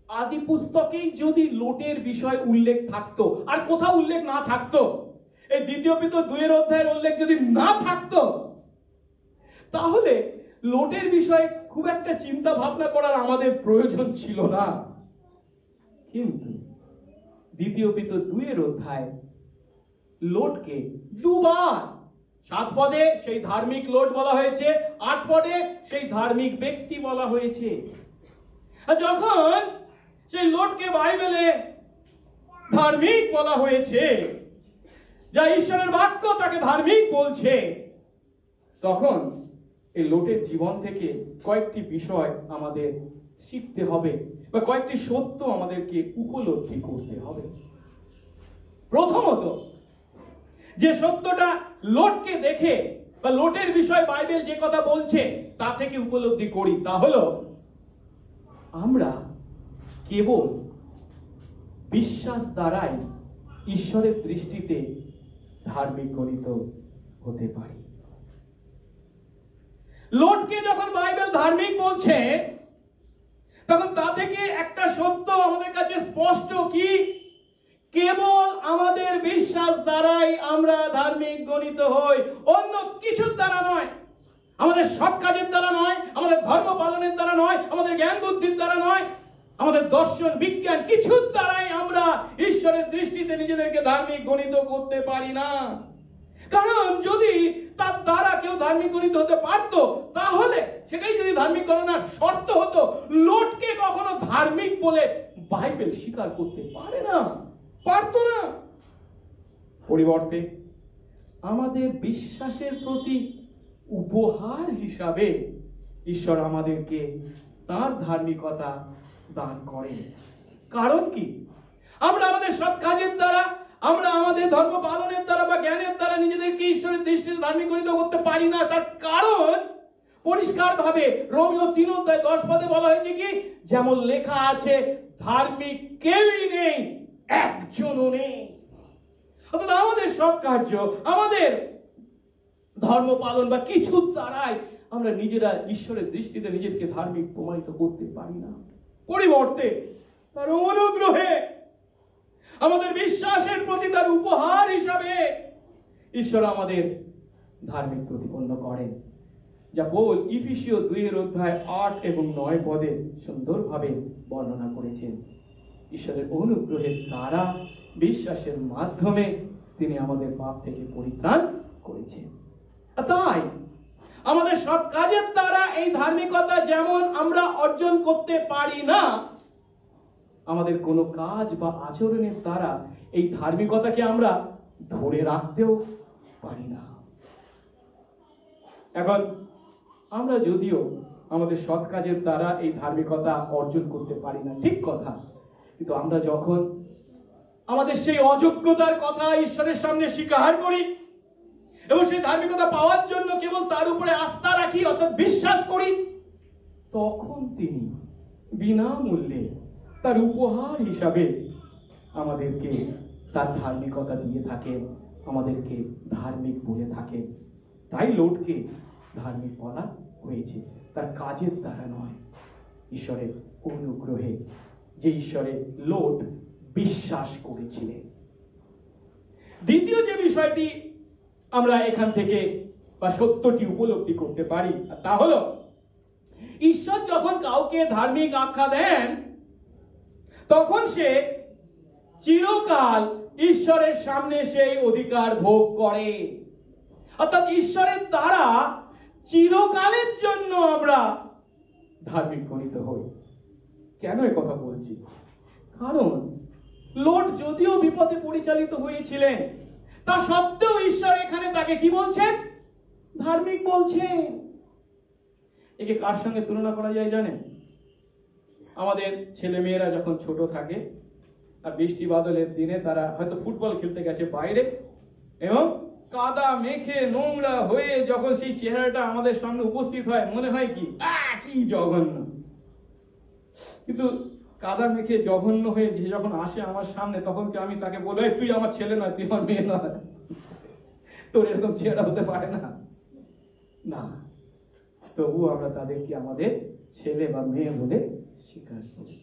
আদি পুস্তকেই যদি লোটের বিষয় উল্লেখ থাকতো, আর কোথাও উল্লেখ না থাকতো, এই দ্বিতীয় পিতর 2 অধ্যায়ের উল্লেখ যদি না থাকতো, তাহলে লোটের বিষয়ে খুব একটা চিন্তা ভাবনা করার আমাদের প্রয়োজন ছিল না। কিন্তু দ্বিতীয় পিতর 2 অধ্যায় লোটকে দুবার 7 পদে সেই ধার্মিক লোট বলা হয়েছে, 8 পদে সেই ধার্মিক ব্যক্তি বলা হয়েছে। যখন সেই লোটকে বাইবেলে ধার্মিক বলা হয়েছে, যা ঈশ্বরের বাক্য তাকে ধার্মিক বলছে, তখন এই লোটের জীবন থেকে কয়েকটি বিষয় আমাদের শিখতে হবে বা কয়েকটি সত্য আমাদেরকে উপলব্ধি করতে হবে। প্রথমত, যে সত্যটা লোটকে দেখে বা লোটের বিষয় বাইবেল যে কথা বলছে তা থেকে উপলব্ধি করি, তা হলো আমরা কেবল বিশ্বাস দ্বারাই ঈশ্বরের দৃষ্টিতে ধার্মিক গণিত হতে পারি। লোটকে যখন বাইবেল ধার্মিক বলছে, তখন তা থেকে একটা সত্য আমাদের কাছে স্পষ্ট কি, কেবল আমাদের বিশ্বাস দ্বারাই আমরা ধার্মিক গণিত হই, অন্য কিছুর দ্বারা নয়। আমাদের সৎ কাজের দ্বারা নয়, আমাদের ধর্ম পালনের দ্বারা নয়, আমাদের জ্ঞান বুদ্ধির দ্বারা নয়, আমাদের দর্শন বিজ্ঞান কিছুর দ্বারাই আমরা ঈশ্বরের দৃষ্টিতে নিজেদেরকে ধার্মিক গণিত করতে পারি না। কারণ যদি তার দ্বারা কেউ ধার্মিক গণিত হতে পারত, তাহলে সেটাই যদি ধার্মিক গণনার শর্ত হতো, লোটকে কখনো ধার্মিক বলে বাইবেল স্বীকার করতে পারে না, পারত না। পরিবর্তে আমাদের বিশ্বাসের প্রতি উপহার হিসাবে ঈশ্বর আমাদেরকে তার ধার্মিকতা দান করেন। কারণ কি, আমরা আমাদের সৎ কাজের দ্বারা, আমরা আমাদের ধর্ম পালনের দ্বারা বা জ্ঞানের দ্বারা নিজেদেরকে ঈশ্বরের দৃষ্টিতে ধার্মিক গণিত করতে পারি না। তার কারণ পরিষ্কার ভাবে রোমীয় 3 অধ্যায় 10 পদে বলা হয়েছে কি, যেমন লেখা আছে, ধার্মিক কেউই নেই, একজনও নেই। অর্থাৎ আমাদের সৎ কার্য, আমাদের ধর্ম পালন বা কিছু দ্বারাই আমরা নিজেরা ঈশ্বরের দৃষ্টিতে নিজেকে ধার্মিক প্রমাণিত করতে পারি না। পরিবর্তে তার অনুগ্রহে, আমাদের বিশ্বাসের প্রতি তার উপহার হিসাবে ঈশ্বর আমাদের ধার্মিক প্রতিপন্ন করেন, যা পৌল ইফিসীয় 2 অধ্যায় 8 এবং 9 পদে সুন্দরভাবে বর্ণনা করেছেন। ঈশ্বরের অনুগ্রহের দ্বারা বিশ্বাসের মাধ্যমে তিনি আমাদের পাপ থেকে পরিত্রাণ করেছেন। তাই আমাদের সৎ কাজের দ্বারা এই ধার্মিকতা যেমন আমরা অর্জন করতে পারি না, আমাদের কোনো কাজ বা আচরণের দ্বারা এই ধার্মিকতাকে আমরা ধরে রাখতেও পারি না। এখন আমরা যদিও আমাদের সৎ কাজের দ্বারা এই ধার্মিকতা অর্জন করতে পারি না, ঠিক কথা, কিন্তু আমরা যখন আমাদের সেই অযোগ্যতার কথা ঈশ্বরের সামনে স্বীকার করি এবং সেই ধার্মিকতা পাওয়ার জন্য কেবল তার উপরে আস্থা রাখি, অর্থাৎ বিশ্বাস করি, তখন তিনি বিনামূল্যে তার উপহার হিসাবে আমাদেরকে তার ধার্মিকতা দিয়ে থাকেন, আমাদেরকে ধার্মিক বলে থাকেন। তাই লোটকে ধার্মিক বলা হয়েছে, তার কাজের দ্বারা নয়, ঈশ্বরের অনুগ্রহে, যে ঈশ্বরে লোট বিশ্বাস করেছিলেন। দ্বিতীয় যে বিষয়টি আমরা এখান থেকে বা সত্যটি উপলব্ধি করতে পারি, তা হলো ঈশ্বর যখন কাউকে ধার্মিক আখ্যা দেন, তখন সে চিরকাল ঈশ্বরের সামনে সেই অধিকার ভোগ করে। অর্থাৎ ঈশ্বরের দ্বারা চিরকালের জন্য আমরা ধার্মিক গণিত হই। কেন এ কথা বলছি? কারণ লোট যদিও বিপদে পরিচালিত হয়েছিলেন, তা সত্ত্বেও ঈশ্বর এখানে তাকে কি বলছেন? ধার্মিক বলছেন। একে কার সঙ্গে তুলনা করা যায় জানেন? আমাদের ছেলে মেয়েরা যখন ছোট থাকে আর বৃষ্টি বাদলের দিনে তারা হয়তো ফুটবল খেলতে গেছে বাইরে, এবং কাদা মেখে নোংরা হয়ে যখন সেই চেহারাটা আমাদের সামনে উপস্থিত হয়, মনে হয় কি কি জঘন্য। কিন্তু কাদা মেখে জঘন্য হয়ে যখন আসে আমার সামনে, তখন কি আমি তাকে বলবো তুই আমার ছেলে নয়, তুই আমার মেয়ে নয়, তোর এরকম চেহারা হতে পারে না? না, তবু আমরা তাদেরকে আমাদের ছেলে বা মেয়ে বলে স্বীকার করি।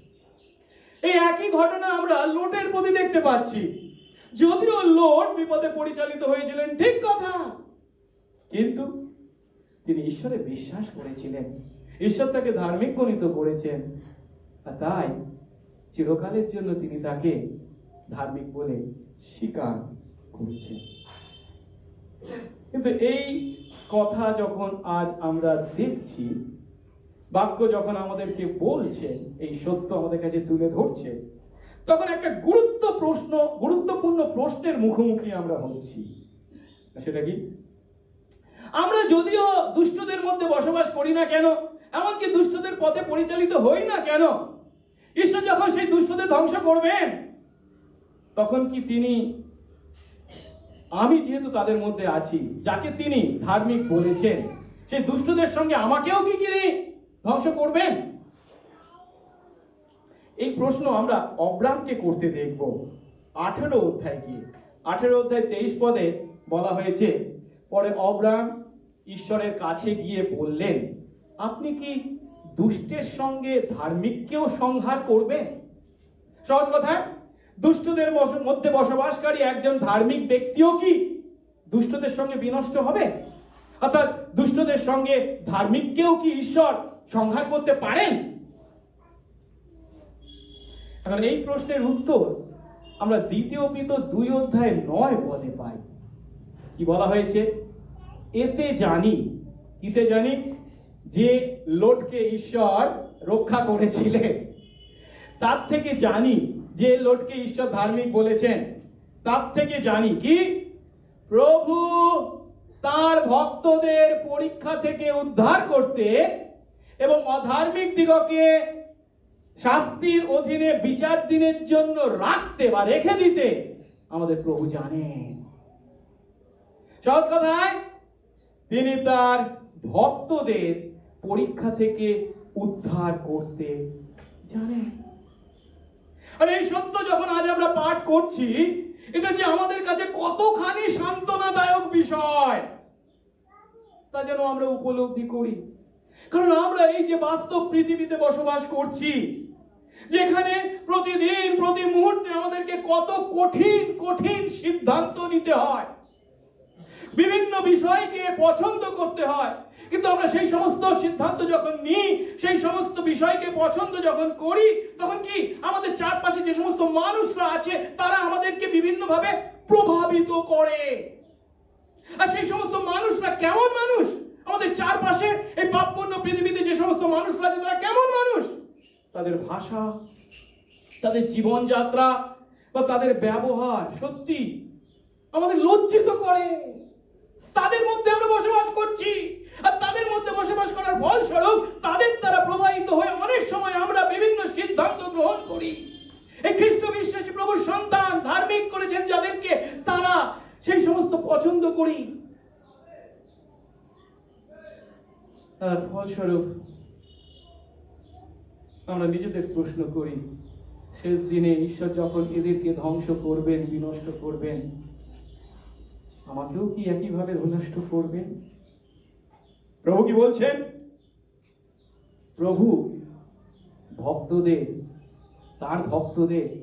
এই একই ঘটনা আমরা লোটের প্রতি দেখতে পাচ্ছি। যদিও লোট বিপদে পরিচালিত হয়েছিলেন, ঠিক কথা, কিন্তু তিনি ঈশ্বরে বিশ্বাস করেছিলেন, ঈশ্বর তাকে ধার্মিক গণিত করেছেন, আর তাই চিরকালের জন্য তিনি তাকে ধার্মিক বলে স্বীকার করেছেন। কিন্তু এই কথা যখন আজ আমরা দেখছি, বাক্য যখন আমাদেরকে বলছে, এই সত্য আমাদের কাছে তুলে ধরছে, তখন একটা গুরুত্বপূর্ণ প্রশ্নের মুখোমুখি আমরা হচ্ছি। সেটা কি? আমরা যদিও দুষ্টদের মধ্যে বসবাস করি না কেন, এমনকি দুষ্টদের পথে পরিচালিত হই না কেন, ঈশ্বর যখন সেই দুষ্টদের ধ্বংস করবেন, তখন কি তিনি, আমি যেহেতু তাদের মধ্যে আছি, যাকে তিনি ধার্মিক বলেছেন, সেই দুষ্টদের সঙ্গে আমাকেও কি তিনি ধ্বংস করবেন? এই প্রশ্ন আমরা অব্রামকে করতে দেখব 18 অধ্যায় গিয়ে। 18 অধ্যায় 23 পদে বলা হয়েছে, পরে অব্রাম ঈশ্বরের কাছে গিয়ে বললেন, আপনি কি দুষ্টের সঙ্গে ধার্মিককেও সংহার করবেন? সহজ কথা, দুষ্টদের মধ্যে বসবাসকারী একজন ধার্মিক ব্যক্তিও কি দুষ্টদের সঙ্গে বিনষ্ট হবে? অর্থাৎ দুষ্টদের সঙ্গে ধার্মিককেও কি ঈশ্বর সংহার করতে পারেন? এখন এই প্রশ্নের উত্তর আমরা 2 পিতর 2 অধ্যায় 9 পদে পাই। কি বলা হয়েছে? এতে জানি, কিতে জানি, যে লোটকে ঈশ্বর রক্ষা করেছিলেন, তার থেকে জানি, যে লোটকে ঈশ্বর ধার্মিক বলেছেন, তার থেকে জানি কি, প্রভু তার ভক্তদের পরীক্ষা থেকে উদ্ধার করতে এবং অধার্মিক দিগকে শাস্তির অধীনে বিচার দিনের জন্য রাখতে বা রেখে দিতে আমাদের প্রভু জানেন। সহজ কথায়, তিনি তার ভক্তদের পরীক্ষা থেকে উদ্ধার করতে জানেন। আর এই সত্য যখন আজ আমরা পাঠ করছি, এটা যে আমাদের কাছে কতখানি সান্ত্বনাদায়ক বিষয়, তা যেন আমরা উপলব্ধি করি। কারণ আমরা এই যে বাস্তব পৃথিবীতে বসবাস করছি, যেখানে প্রতিদিন প্রতি মুহূর্তে আমাদেরকে কত কঠিন কঠিন সিদ্ধান্ত নিতে হয়, বিভিন্ন বিষয়কে পছন্দ করতে হয়, কিন্তু আমরা সেই সমস্ত সিদ্ধান্ত যখন নিই, সেই সমস্ত বিষয়কে পছন্দ যখন করি, তখন কি আমাদের চারপাশে যে সমস্ত মানুষরা আছে তারা আমাদেরকে বিভিন্নভাবে প্রভাবিত করে। আর সেই সমস্ত মানুষরা কেমন মানুষ? আমাদের চারপাশে এই পাপপূর্ণ পৃথিবীতে যে সমস্ত মানুষরা আছে তারা কেমন মানুষ? তাদের ভাষা, তাদের জীবনযাত্রা বা তাদের ব্যবহার সত্যি আমাদের লজ্জিত করে। তাদের মধ্যে আমরা বসবাস করছি, আর তাদের মধ্যে বসবাস করার ফলস্বরূপ তাদের দ্বারা প্রভাবিত হয়ে অনেক সময় আমরা বিভিন্ন সিদ্ধান্ত গ্রহণ করি। এই খ্রিস্ট বিশ্বাসী প্রভুর সন্তান ধার্মিক করেছেন যাদেরকে, তারা সেই সমস্ত পছন্দ করি। আর ফলস্বরূপ আমরা নিজেদের প্রশ্ন করি, শেষ দিনে ঈশ্বর যখন এদেরকে ধ্বংস করবেন, বিনষ্ট করবেন, আমাকেও কি একইভাবে বিনষ্ট করবেন? প্রভু কি বলছেন? প্রভু ভক্তদের,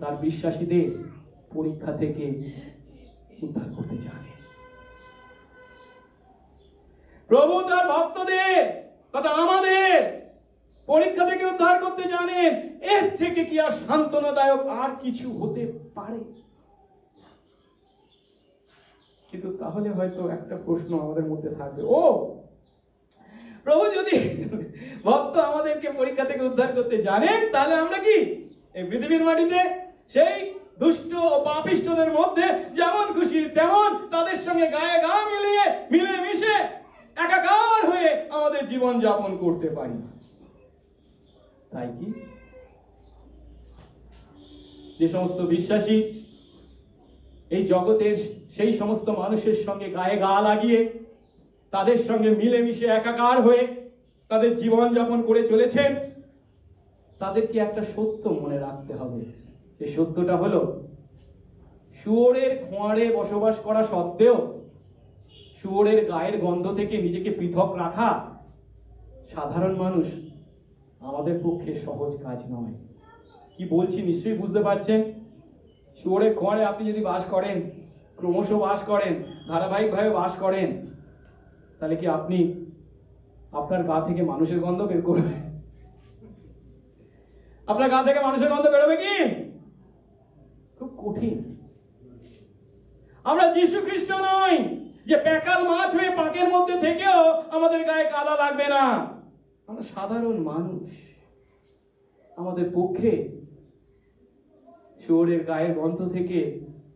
তার বিশ্বাসীদের পরীক্ষা থেকে উদ্ধার করতে জানেন। প্রভু তার ভক্তদের তথা আমাদের পরীক্ষা থেকে উদ্ধার করতে জানেন। এর থেকে কি আর সান্ত্বনাদায়ক আর কিছু হতে পারে? কিন্তু তাহলে হয়তো একটা প্রশ্ন আমাদের মধ্যে থাকবে, ও প্রভু যদি ভক্ত আমাদেরকে পরীক্ষা থেকে উদ্ধার করতে জানেন, তাহলে আমরা কি এই পৃথিবীর মাটিতে সেই দুষ্ট ও পাপিষ্ঠদের মধ্যে যেমন খুশি তেমন তাদের সঙ্গে গায়ে গা মিলিয়ে মিশে একাকার হয়ে আমাদের জীবন যাপন করতে পারি? তাই কি? যে সমস্ত বিশ্বাসী এই জগতের সেই সমস্ত মানুষের সঙ্গে গায়ে গা লাগিয়ে তাদের সঙ্গে মিলেমিশে একাকার হয়ে তাদের জীবন যাপন করে চলেছেন, তাদেরকে একটা সত্য মনে রাখতে হবে। সেই সত্যটা হলো, শুয়োরের খোঁয়াড়ে বসবাস করা সত্ত্বেও শুয়োরের গায়ের গন্ধ থেকে নিজেকে পৃথক রাখা সাধারণ মানুষ আমাদের পক্ষে সহজ কাজ নয়। কি বলছি নিশ্চয়ই বুঝতে পারছেন। শুয়োরের খোঁয়াড়ে আপনি যদি বাস করেন, ক্রমশ বাস করেন, ধারাবাহিকভাবে বাস করেন, তাহলে কি আপনি আপনার গা থেকে মানুষের গন্ধ বের করবেন? আপনার গা থেকে মানুষের গন্ধ বেরোবে কি? খুব কঠিন। আমরা যীশু খ্রিস্ট নই যে প্যাকাল মাছ হয়ে পাকের মধ্যে থেকেও আমাদের গায়ে কাদা লাগবে না। আমরা সাধারণ মানুষ, আমাদের পক্ষে শুয়োরের গায়ের গন্ধ থেকে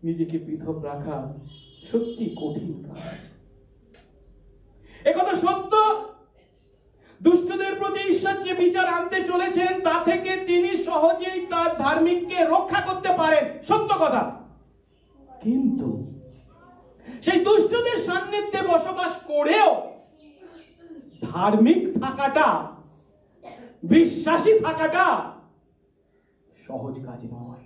নিজেকে পৃথক রাখা সত্যি কঠিন কাজ। একথা সত্য, দুষ্টদের প্রতি ঈশ্বর যে বিচার আনতে চলেছেন তা থেকে তিনি সহজেই তার ধার্মিককে রক্ষা করতে পারেন, সত্য কথা। কিন্তু সেই দুষ্টদের সান্নিধ্যে বসবাস করেও ধার্মিক থাকাটা, বিশ্বাসী থাকাটা সহজ কাজ নয়।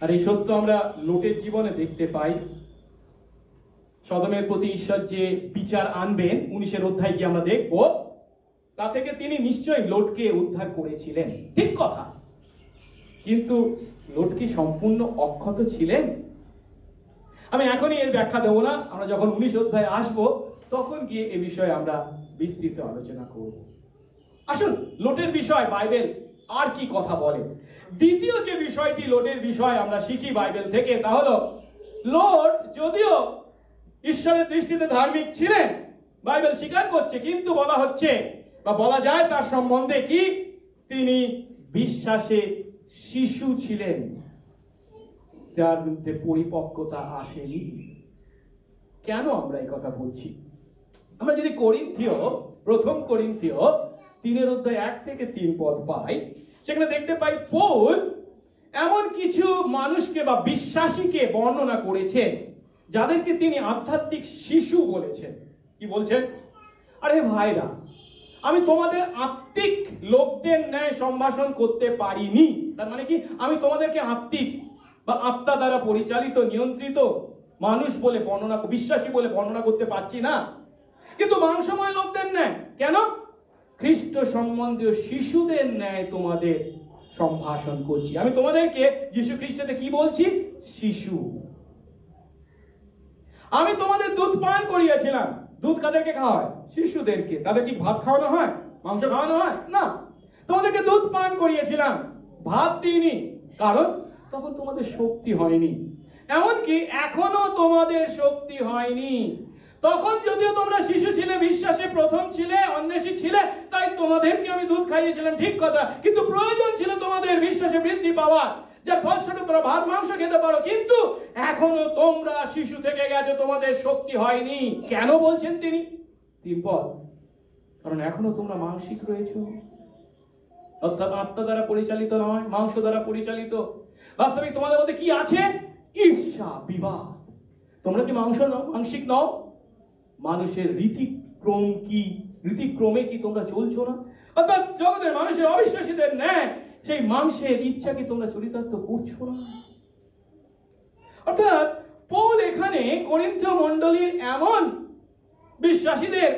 আর এই সত্য আমরা লোটের জীবনে দেখতে পাই। সদমের প্রতি ঈশ্বর যে বিচার আনবেন 19 অধ্যায় গিয়ে আমরা দেখব, তা থেকে তিনি নিশ্চয়ই লোটকে উদ্ধার করেছিলেন, ঠিক কথা। কিন্তু লোট কি সম্পূর্ণ অক্ষত ছিলেন? আমি এখনই এর ব্যাখ্যা দেব না, আমরা যখন 19 অধ্যায়ে আসব তখন গিয়ে এ বিষয়ে আমরা বিস্তৃত আলোচনা করব। আসুন, লোটের বিষয় বাইবেল আর কি কথা বলে। দ্বিতীয় যে বিষয়টি লোটের বিষয় আমরা শিখি বাইবেল থেকে, তা হলো লোট যদিও ঈশ্বরের দৃষ্টিতে ধার্মিক ছিলেন, বাইবেল স্বীকার করছে, কিন্তু বলা হচ্ছে বা বলা যায় তার সম্বন্ধে কি, তিনি বিশ্বাসে শিশু ছিলেন, যার মধ্যে পরিপক্কতা আসেনি। কেন আমরা এই কথা বলছি? আমরা যদি প্রথম করিন্থীয় 3 অধ্যায় 1 থেকে 3 পদ পাই, সেখানে দেখতে পাই পৌল এমন কিছু মানুষকে বা বিশ্বাসীকে বর্ণনা করেছেন যাদেরকে তিনি আধ্যাত্মিক শিশু বলেছেন। কি বলছেন? আরে ভাইরা, আমি তোমাদের আত্মিক লোকদের ন্যায় সম্ভাষণ করতে পারিনি। তার মানে কি, আমি তোমাদেরকে আত্মিক বা আত্মা দ্বারা পরিচালিত, নিয়ন্ত্রিত মানুষ বলে বর্ণনা, বিশ্বাসী বলে বর্ণনা করতে পারছি না, কিন্তু মাংসময় লোকদের ন্যায়। কেন? খ্রিস্ট সম্বন্ধীয় শিশুদের ন্যায় তোমাদের সম্ভাষণ করছি। আমি তোমাদেরকে যীশু খ্রিস্টতে কি বলছি? শিশু। আমি তোমাদের দুধ পান করিয়েছিলাম। দুধ কাদেরকে খাওয়া হয়? শিশুদেরকে। তাদের কি ভাত খাওয়ানো হয়, মাংস খাওয়ানো হয়? না, তোমাদেরকে দুধ পান করিয়েছিলাম, ভাত দিইনি, কারণ তখন তোমাদের শক্তি হয়নি। এমনকি এখনো তোমাদের শক্তি হয়নি। তখন যদিও তোমরা শিশু ছিলে, বিশ্বাসে প্রথম ছিলে, অন্বেষী ছিলে, তাই তোমাদেরকে আমি দুধ খাইয়েছিলাম, ঠিক কথা। কিন্তু প্রয়োজন ছিল তোমাদের বিশ্বাসে বৃদ্ধি পাওয়ার, যার ফলস্বরূপ তোমরা ভাত মাংস খেতে পারো। কিন্তু এখনো তোমরা শিশু থেকে গেছো, তোমাদের শক্তি হয়নি। কেন বলছেন তিনি? 3 পদ, কারণ এখনো তোমরা মানসিক রয়েছো, অর্থাৎ আত্মা দ্বারা পরিচালিত নয়, মাংস দ্বারা পরিচালিত। বাস্তবিক তোমাদের মধ্যে কি আছে? ঈর্ষা, বিবাদ। তোমরা কি মাংসিক নও? মানুষের রীতিক্রমে কি তোমরা চলছো না? অর্থাৎ জগতের মানুষের অবিশ্বাসীদের ন্যায় সেই মাংসের ইচ্ছা কি তোমরা চরিতার্থ করছো না? অর্থাৎ পৌল এখানে করিন্থীয় মণ্ডলীর এমন বিশ্বাসীদের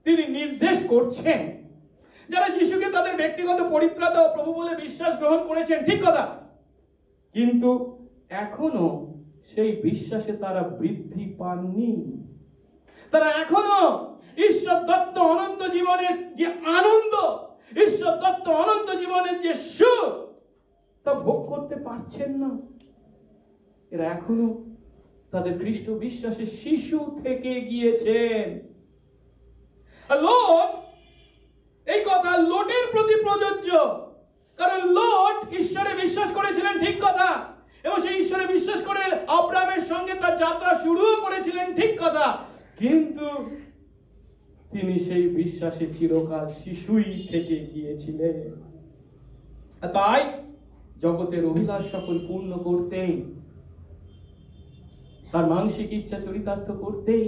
তিনি নির্দেশ করছেন যারা যিশুকে তাদের ব্যক্তিগত পরিত্রাতা ও প্রভু বলে বিশ্বাস গ্রহণ করেছেন, ঠিক কথা, কিন্তু এখনো সেই বিশ্বাসে তারা বৃদ্ধি পাননি। তারা এখনো ঈশ্বর দত্ত অনন্ত জীবনের যে আনন্দ, ঈশ্বর দত্ত অনন্ত জীবনের যে সুখ, তা ভোগ করতে পারছেন না। এরা এখনো তাদের খ্রিস্ট বিশ্বাসে শিশু থেকে গিয়েছেন। লোট, এই কথা লোটের প্রতি প্রযোজ্য, কারণ লোট ঈশ্বরে বিশ্বাস করেছিলেন, ঠিক কথা, এবং সেই ঈশ্বরে বিশ্বাস করে আব্রাহামের সঙ্গে তার যাত্রা শুরুও করেছিলেন, ঠিক কথা, কিন্তু তিনি সেই বিশ্বাসে চিরকাল শিশুই থেকে গিয়েছিলেন। তাই জগতের অভিলাষ সকল পূর্ণ করতেই, তার মানসিক ইচ্ছা চরিতার্থ করতেই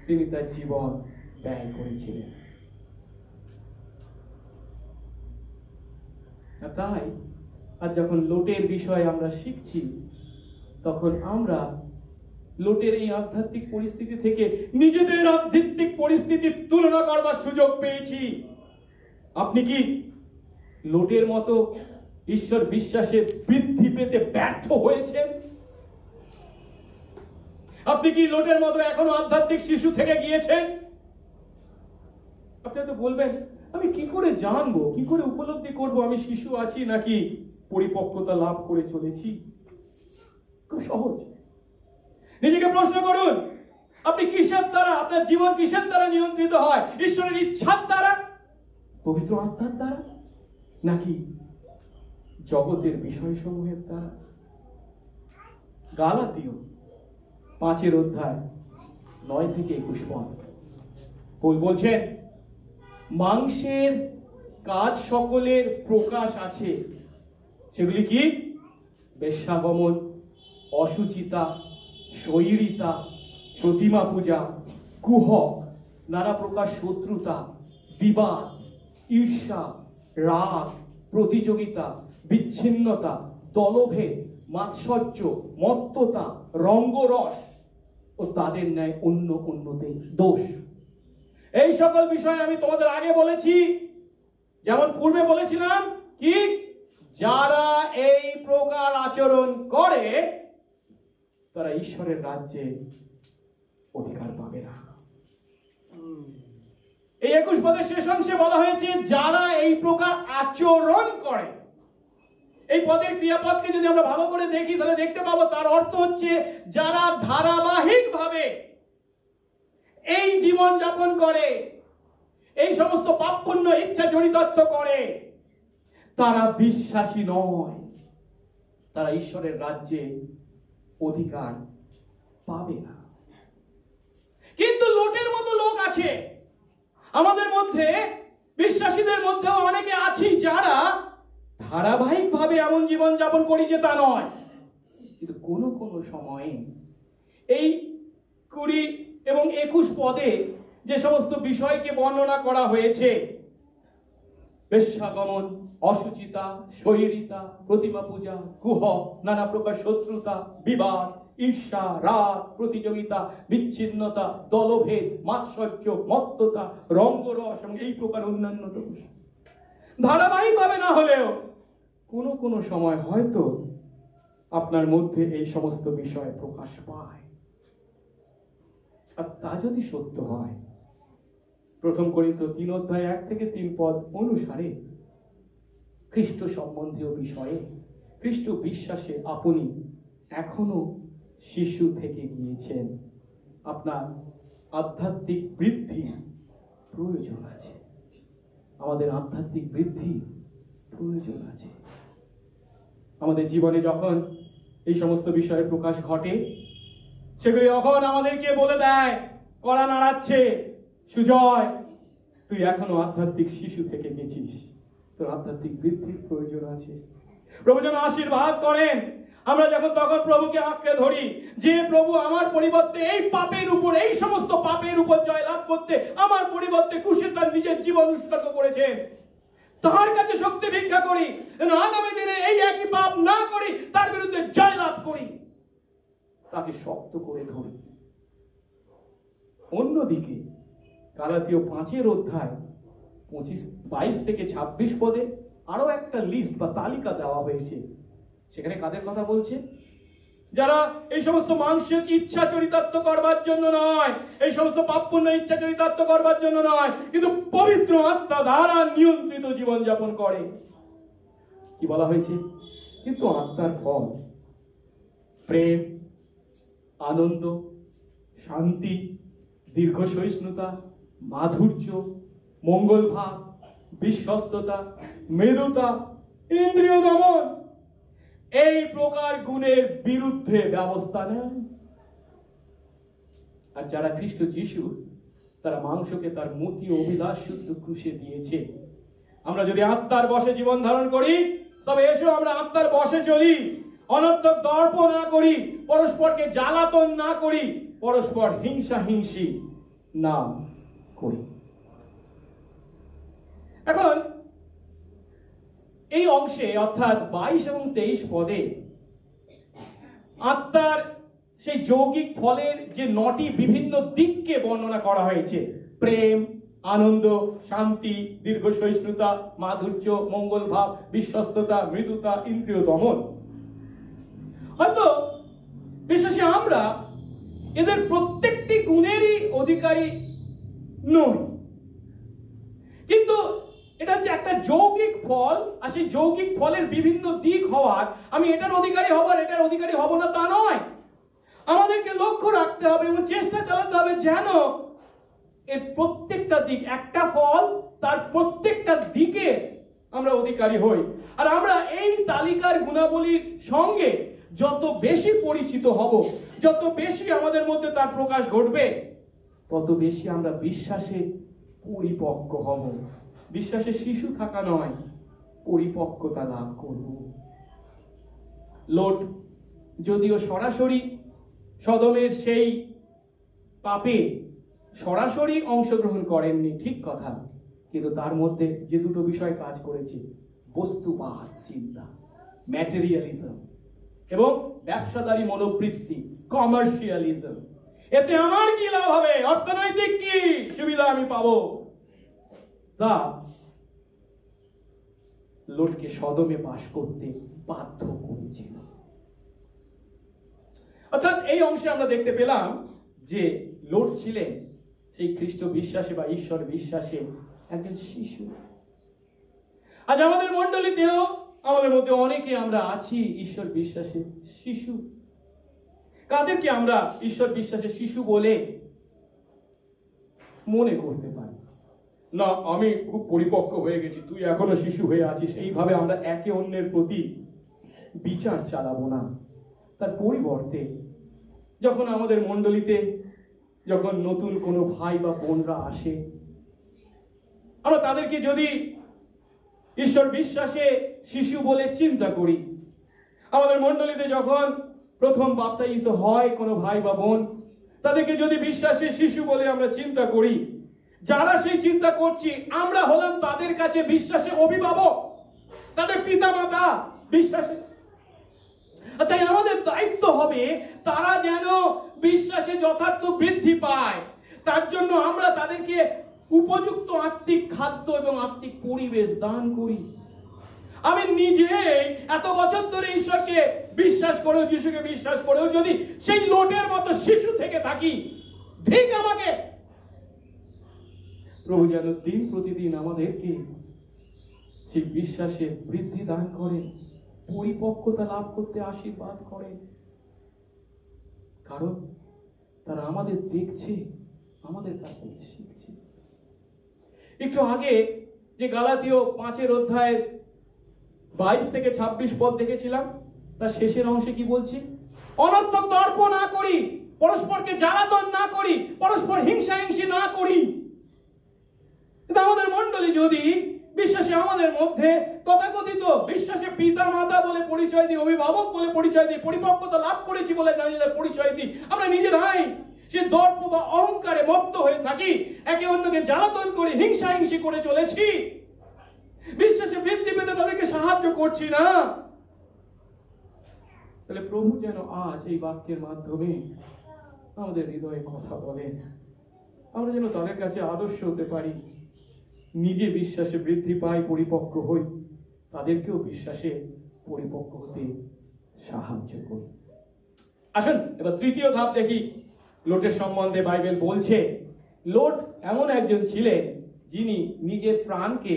তিনি তার জীবন ব্যয় করেছিলেন। তাই আর যখন লোটের বিষয়ে আমরা শিখছি, তখন আমরা লোটের এই আধ্যাত্মিক পরিস্থিতি থেকে নিজেদের আধ্যাত্মিক পরিস্থিতির তুলনা করবার সুযোগ পেয়েছি। আপনি কি লোটের মতো ঈশ্বর বিশ্বাসে বৃদ্ধি পেতে ব্যর্থ হয়েছেন? আপনি কি লোটের মতো এখনো আধ্যাত্মিক শিশু থেকে গিয়েছেন? আপনি তো বলবেন, আমি কি করে জানবো, কি করে উপলব্ধি করব আমি শিশু আছি নাকি পরিপক্কতা লাভ করে চলেছি? খুব সহজ। নিজেকে প্রশ্ন করুন, আপনি কিসের দ্বারা, আপনার জীবন কিসের দ্বারা নিয়ন্ত্রিত হয়? ঈশ্বরের ইচ্ছার দ্বারা, পবিত্র আত্মার দ্বারা, নাকি জগতের বিষয়সমূহের দ্বারা? গালাতীয় 5 অধ্যায় 9 থেকে 21 পদ পৌল বলছেন, মাংসের কাজ সকলের প্রকাশ আছে, সেগুলি কি? বেশ্যাগমন, অসুচিতা, শৈরিতা, প্রতিমা পূজা, কুহক, নানা প্রকার শত্রুতা, বিবাদ, ঈর্ষা, রাগ, প্রতিযোগিতা, বিচ্ছিন্নতা, দলভেদ, মাৎসর্য, মত্ততা, রঙ্গরস ও তাদের ন্যায় অন্য অন্যদের দোষ। এই সকল বিষয়ে আমি তোমাদের আগে বলেছি, যেমন পূর্বে বলেছিলাম, কি যারা এই প্রকার আচরণ করে তারা ঈশ্বরের রাজ্যে অধিকার পাবে না। এই 21 পদের শেষ অংশে বলা হয়েছে যারা এই প্রকার আচরণ করে। এই পদের ক্রিয়াপদকে যদি আমরা ভালো করে দেখি তাহলে দেখতে পাবো তার অর্থ হচ্ছে যারা ধারাবাহিকভাবে এই জীবন যাপন করে, এই সমস্ত পাপপুণ্য ইচ্ছা চরিতার্থ করে, তারা বিশ্বাসী নয়, তারা ঈশ্বরের রাজ্যে অধিকার পাবে না। কিন্তু লোটের মতো লোক আছে আমাদের মধ্যে, বিশ্বাসীদের মধ্যেও অনেকে আছি যারা ধারাবাহিকভাবে এমন জীবন যাপন করি যে তা নয়, কিন্তু কোনো কোনো সময়ে এই 20 এবং 21 পদে যে সমস্ত বিষয়কে বর্ণনা করা হয়েছে, বেশ্যাগমন, অসুচিতা, শৈরিতা, প্রতিমা পূজা, কুহক, নানা প্রকার শত্রুতা, বিবাদ, ঈর্ষা, রাগ, প্রতিযোগিতা, বিচ্ছিন্নতা, দলভেদ, মাৎসর্য, মত্ততা, রঙ্গরস এবং এই প্রকার অন্যান্য দোষ ধারাবাহিকভাবে না হলেও কোনো কোনো সময় হয়তো আপনার মধ্যে এই সমস্ত বিষয় প্রকাশ পায়। আর তা যদি সত্য হয়, 1 করিন্থ 3 অধ্যায় 1 থেকে 3 পদ অনুসারে খ্রিস্ট সম্বন্ধীয় বিষয়ে, খ্রিস্ট বিশ্বাসে আপনি এখনো শিশু থেকে গিয়েছেন, আপনার আধ্যাত্মিক বৃদ্ধি প্রয়োজন আছে। আমাদের আধ্যাত্মিক বৃদ্ধি প্রয়োজন আছে। আমাদের জীবনে যখন এই সমস্ত বিষয়ের প্রকাশ ঘটে, সেগুলি যখন আমাদেরকে বলে দেয়, কড়া নাড়াচ্ছে, সুজয় তুই এখনো আধ্যাত্মিক শিশু থেকে গেছিস, তোর আধ্যাত্মিক বৃদ্ধির প্রয়োজন আছে। প্রভু যেন আশীর্বাদ করেন। আমরা যখন তখন প্রভুকে আঁকড়ে ধরি যে প্রভু আমার পরিবর্তে এই পাপের উপর, এই সমস্ত পাপের উপর জয়লাভ করতে আমার পরিবর্তে ক্রুশে তার নিজের জীবন উৎসর্গ করেছেন, তার কাছে শক্তি ভিক্ষা করি যেন আগামী দিনে এই একই পাপ না করি, তার বিরুদ্ধে জয়লাভ করি, তাকে শক্ত করে ধরি। অন্যদিকে গালাতীয় 5 অধ্যায় 22 থেকে 26 পদে আরো একটা লিস্ট বা তালিকা দেওয়া হয়েছে। সেখানে কাদের কথা বলছে? যারা এই সমস্ত মানসিক ইচ্ছা চরিতার্থ করবার জন্য নয়, এই সমস্ত পাপপুণ্য ইচ্ছা চরিতার্থ করবার জন্য নয়, কিন্তু পবিত্র আত্মা দ্বারা নিয়ন্ত্রিত জীবন যাপন করে। কি বলা হয়েছে? কিন্তু আত্মার ফল প্রেম, আনন্দ, শান্তি, দীর্ঘ সহিষ্ণুতা, মাধুর্য, মঙ্গল ভাব, বিশ্বস্ততা, মেধুতা, ইন্দ্রিয় দমন, এই প্রকার গুণের বিরুদ্ধে ব্যবস্থা নেয়। আর যারা খ্রিস্ট যিশু, তারা মাংসকে তার মতি ও অভিলাষ শুদ্ধ ক্রুশে দিয়েছে। আমরা যদি আত্মার বশে জীবন ধারণ করি, তবে এসো আমরা আত্মার বশে চলি, অনর্থক দর্প না করি, পরস্পরকে জ্বালাতন না করি, পরস্পর হিংসি না করি। এখন এই অংশে অর্থাৎ 22 এবং 23 পদে আত্মার সেই যৌগিক ফলের যে 9টি বিভিন্ন দিককে বর্ণনা করা হয়েছে, প্রেম, আনন্দ, শান্তি, দীর্ঘ সহিষ্ণুতা, মাধুর্য, মঙ্গল ভাব, বিশ্বস্ততা, মৃদুতা, ইন্দ্রিয় দমন। হয়তো বিশ্বাসী আমরা এদের প্রত্যেকটি গুণেরই অধিকারী নই, কিন্তু এটা হচ্ছে একটা যৌগিক ফল, আর সেই যৌগিক ফলের বিভিন্ন দিক হওয়ার আমি এটার অধিকারী হব আর এটার অধিকারী হব না তা নয়। আমাদেরকে লক্ষ্য রাখতে হবে এবং চেষ্টা চালাতে হবে যেন এর প্রত্যেকটা দিক, একটা ফল তার প্রত্যেকটা দিকে আমরা অধিকারী হই। আর আমরা এই তালিকার গুণাবলীর সঙ্গে যত বেশি পরিচিত হব, যত বেশি আমাদের মধ্যে তার প্রকাশ ঘটবে, তত বেশি আমরা বিশ্বাসে পরিপক্ক হব। বিশ্বাসে শিশু থাকা নয়, পরিপক্কতা লাভ করব। লোট যদিও সরাসরি সদমের সেই পাপে সরাসরি অংশগ্রহণ করেননি, ঠিক কথা, কিন্তু তার মধ্যে যে দুটো বিষয় কাজ করেছে, বস্তুবাদ চিন্তা, ম্যাটেরিয়ালিজম, এবং ব্যবসাদারী মনোবৃত্তি, কমার্শিয়ালিজম। এতে আমার কি লাভ হবে, অর্থনৈতিক কি সুবিধা আমি পাবো, তা লোটকে সদমে বাস করতে বাধ্য করেছিল। অর্থাৎ এই অংশে আমরা দেখতে পেলাম যে লোট ছিলেন সেই খ্রিস্ট বিশ্বাসে বা ঈশ্বর বিশ্বাসে একজন শিশু। আজ আমাদের মণ্ডলীতেও আমাদের মধ্যে অনেকে আমরা আছি ঈশ্বর বিশ্বাসে শিশু। কাদেরকে আমরা ঈশ্বর বিশ্বাসে শিশু বলে মনে করতে পারি? না, আমি খুব পরিপক্ক হয়ে গেছি, তুই এখনো শিশু হয়ে আছিস, এইভাবে আমরা একে অন্যের প্রতি বিচার চালাবো না। তার পরিবর্তে যখন আমাদের মণ্ডলীতে যখন নতুন কোনো ভাই বা বোনরা আসে, আমরা তাদেরকে যদি ঈশ্বর বিশ্বাসে শিশু বলে চিন্তা করি, আমাদের মণ্ডলীতে যখন প্রথম বাপ্তায়িত হয় কোনো ভাই বা বোন, তাদেরকে যদি বিশ্বাসে শিশু বলে আমরা চিন্তা করি, যারা সেই চিন্তা করছি আমরা হলাম তাদের কাছে বিশ্বাসে অভিভাবক, তাদের পিতা মাতা বিশ্বাসে। তাই আমাদের দায়িত্ব হবে তারা যেন বিশ্বাসে যথার্থ বৃদ্ধি পায়, তার জন্য আমরা তাদেরকে উপযুক্ত আত্মিক খাদ্য এবং আত্মিক পরিবেশ দান করি। আমি নিজেই এত বছর ধরে ঈশ্বরকে বিশ্বাস করেও, যিশুকে বিশ্বাস করেও যদি সেই লোটের মতো শিশু থেকে থাকি, ঠিক আমাকে প্রভু যেন দিন প্রতিদিন আমাদেরকে সেই বিশ্বাসে বৃদ্ধি দান করে, পরিপক্কতা লাভ করতে আশীর্বাদ করে। কারণ তারা আমাদের দেখছে, আমাদের কাছ থেকে শিখছে। একটু আগে যে গালাতীয় 5 অধ্যায়ের 22 থেকে 26 পদ দেখেছিলাম, তার শেষের অংশে কি বলছি? অনর্থক দর্প না করি, পরস্পরকে জ্বালাতন না করি, পরস্পর হিংসি না করি। কিন্তু আমাদের মণ্ডলী যদি বিশ্বাসে আমাদের মধ্যে তথাকথিত বিশ্বাসে পিতা মাতা বলে পরিচয় দিই, অভিভাবক বলে পরিচয় দিই, পরিপক্কতা লাভ করেছি বলে নিজেদের পরিচয় দিই, আমরা নিজেরাই সে দর্প বা অহংকারে মত্ত হয়ে থাকি, একে অন্যকে জ্বালাতন করে হিংসি করে চলেছি, বিশ্বাসে বৃদ্ধি পেতে তাদেরকে সাহায্য করছি না, তাহলে প্রভু যেন আজ এই বাক্যের মাধ্যমে আমাদের হৃদয়ে কথা বলেন। আমরা যেন তাদের কাছে আদর্শ হতে পারি, নিজে বিশ্বাসে বৃদ্ধি পাই, পরিপক্ক হই, তাদেরকেও বিশ্বাসে পরিপক্ক হতে সাহায্য করি। আসুন এবার তৃতীয় ধাপ দেখি। লোটের সম্বন্ধে বাইবেল বলছে লোট এমন একজন ছিলেন যিনি নিজের প্রাণকে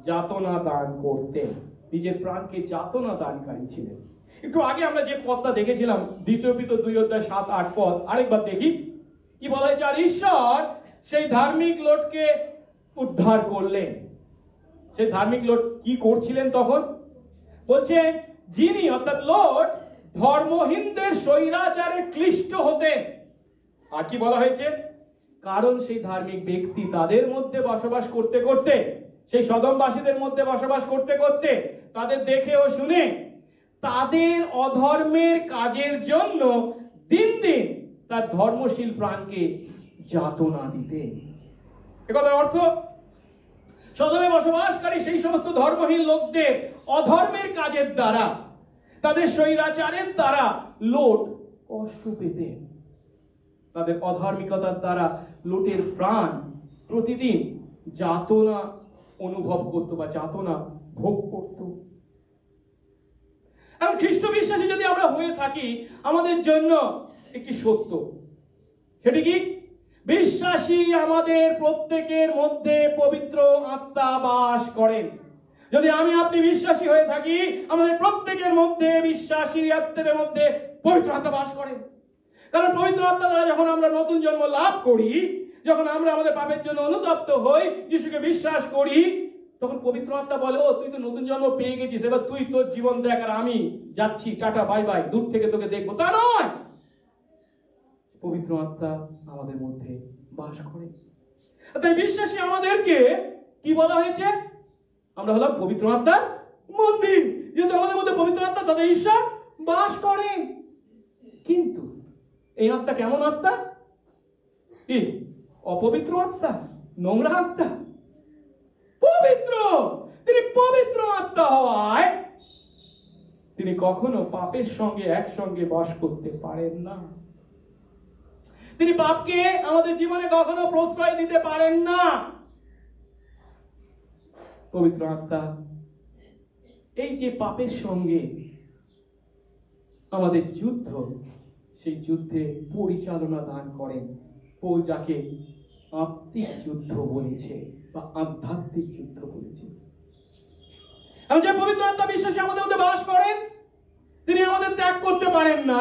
যাতনা দান করতেন, নিজের প্রাণকে যাতনা দানকারী ছিলেন। একটু আগে আমরা যে পদটা দেখেছিলাম, 2 পিতর 2 অধ্যায় 7-8 পদ, আরেকবার দেখি কি বলা হয়েছে। আর ঈশ্বর সেই ধার্মিক লোটকে উদ্ধার করলেন। সেই ধার্মিক লোট কি করছিলেন তখন? বলছে যিনি অর্থাৎ লোট ধর্মহীনদের স্বৈরাচারে ক্লিষ্ট হতেন। আর কি বলা হয়েছে? কারণ সেই ধার্মিক ব্যক্তি তাদের মধ্যে বসবাস করতে করতে সেই সদমবাসীদের মধ্যে বসবাস করতে করতে তাদের দেখে ও শুনে তাদের অধর্মের কাজের জন্য দিন দিন তার ধর্মশীল প্রাণকে যাতনা দিতে। একথার অর্থ, সদমে বসবাসকারী সেই সমস্ত ধর্মহীন লোকদের অধর্মের কাজের দ্বারা, তাদের স্বৈরাচারের দ্বারা লোট কষ্ট পেতেন। তাদের অধার্মিকতার দ্বারা লোটের প্রাণ প্রতিদিন যাতনা অনুভব করত বা যাতনা ভোগ করত। এখন খ্রিস্ট বিশ্বাসী যদি আমরা হয়ে থাকি, আমাদের জন্য একটি সত্য, সেটি কি? বিশ্বাসী আমাদের প্রত্যেকের মধ্যে পবিত্র আত্মা বাস করেন। যদি আমি আপনি বিশ্বাসী হয়ে থাকি, আমাদের প্রত্যেকের মধ্যে, বিশ্বাসী আত্মাদের মধ্যে পবিত্র আত্মা বাস করেন। কারণ পবিত্র আত্মা দ্বারা যখন আমরা নতুন জন্ম লাভ করি, যখন আমরা আমাদের পাপের জন্য অনুতপ্ত হই, যিশুকে বিশ্বাস করি, তখন পবিত্র আত্মা বলে, ও তুই তো নতুন জন্ম পেয়ে গেছিস, এবার তুই তোর জীবন দেখ, আর আমি যাচ্ছি, টাটা বাই বাই, দূর থেকে তোকে দেখবো। তা নয়, পবিত্র আত্মা আমাদের মধ্যে বাস করে। তাই বিশ্বাসী আমাদেরকে কি বলা হয়েছে? আমরা হলাম পবিত্র আত্মার মন্দির। যেহেতু আমাদের মধ্যে পবিত্র আত্মা, তাদের ঈশ্বর বাস করেন। কিন্তু এই আত্মা কেমন আত্মা? কি অপবিত্র আত্মা, নোংরা আত্মা? পবিত্র। তিনি পবিত্র আত্মা হওয়ায় তিনি কখনো পাপের সঙ্গে একসঙ্গে বাস করতে পারেন না। তিনি পাপকে আমাদের জীবনে কখনো প্রশ্রয় দিতে পারেন না। পবিত্র আত্মা এই যে পাপের সঙ্গে আমাদের যুদ্ধ, সেই যুদ্ধে পরিচালনা দান করেন। পৌল যাকে আত্মিক যুদ্ধ বলেছে বা আধ্যাত্মিক যুদ্ধ বলেছে। এবং যে পবিত্র আত্মা বিশ্বাসী আমাদের মধ্যে বাস করেন, তিনি আমাদের ত্যাগ করতে পারেন না।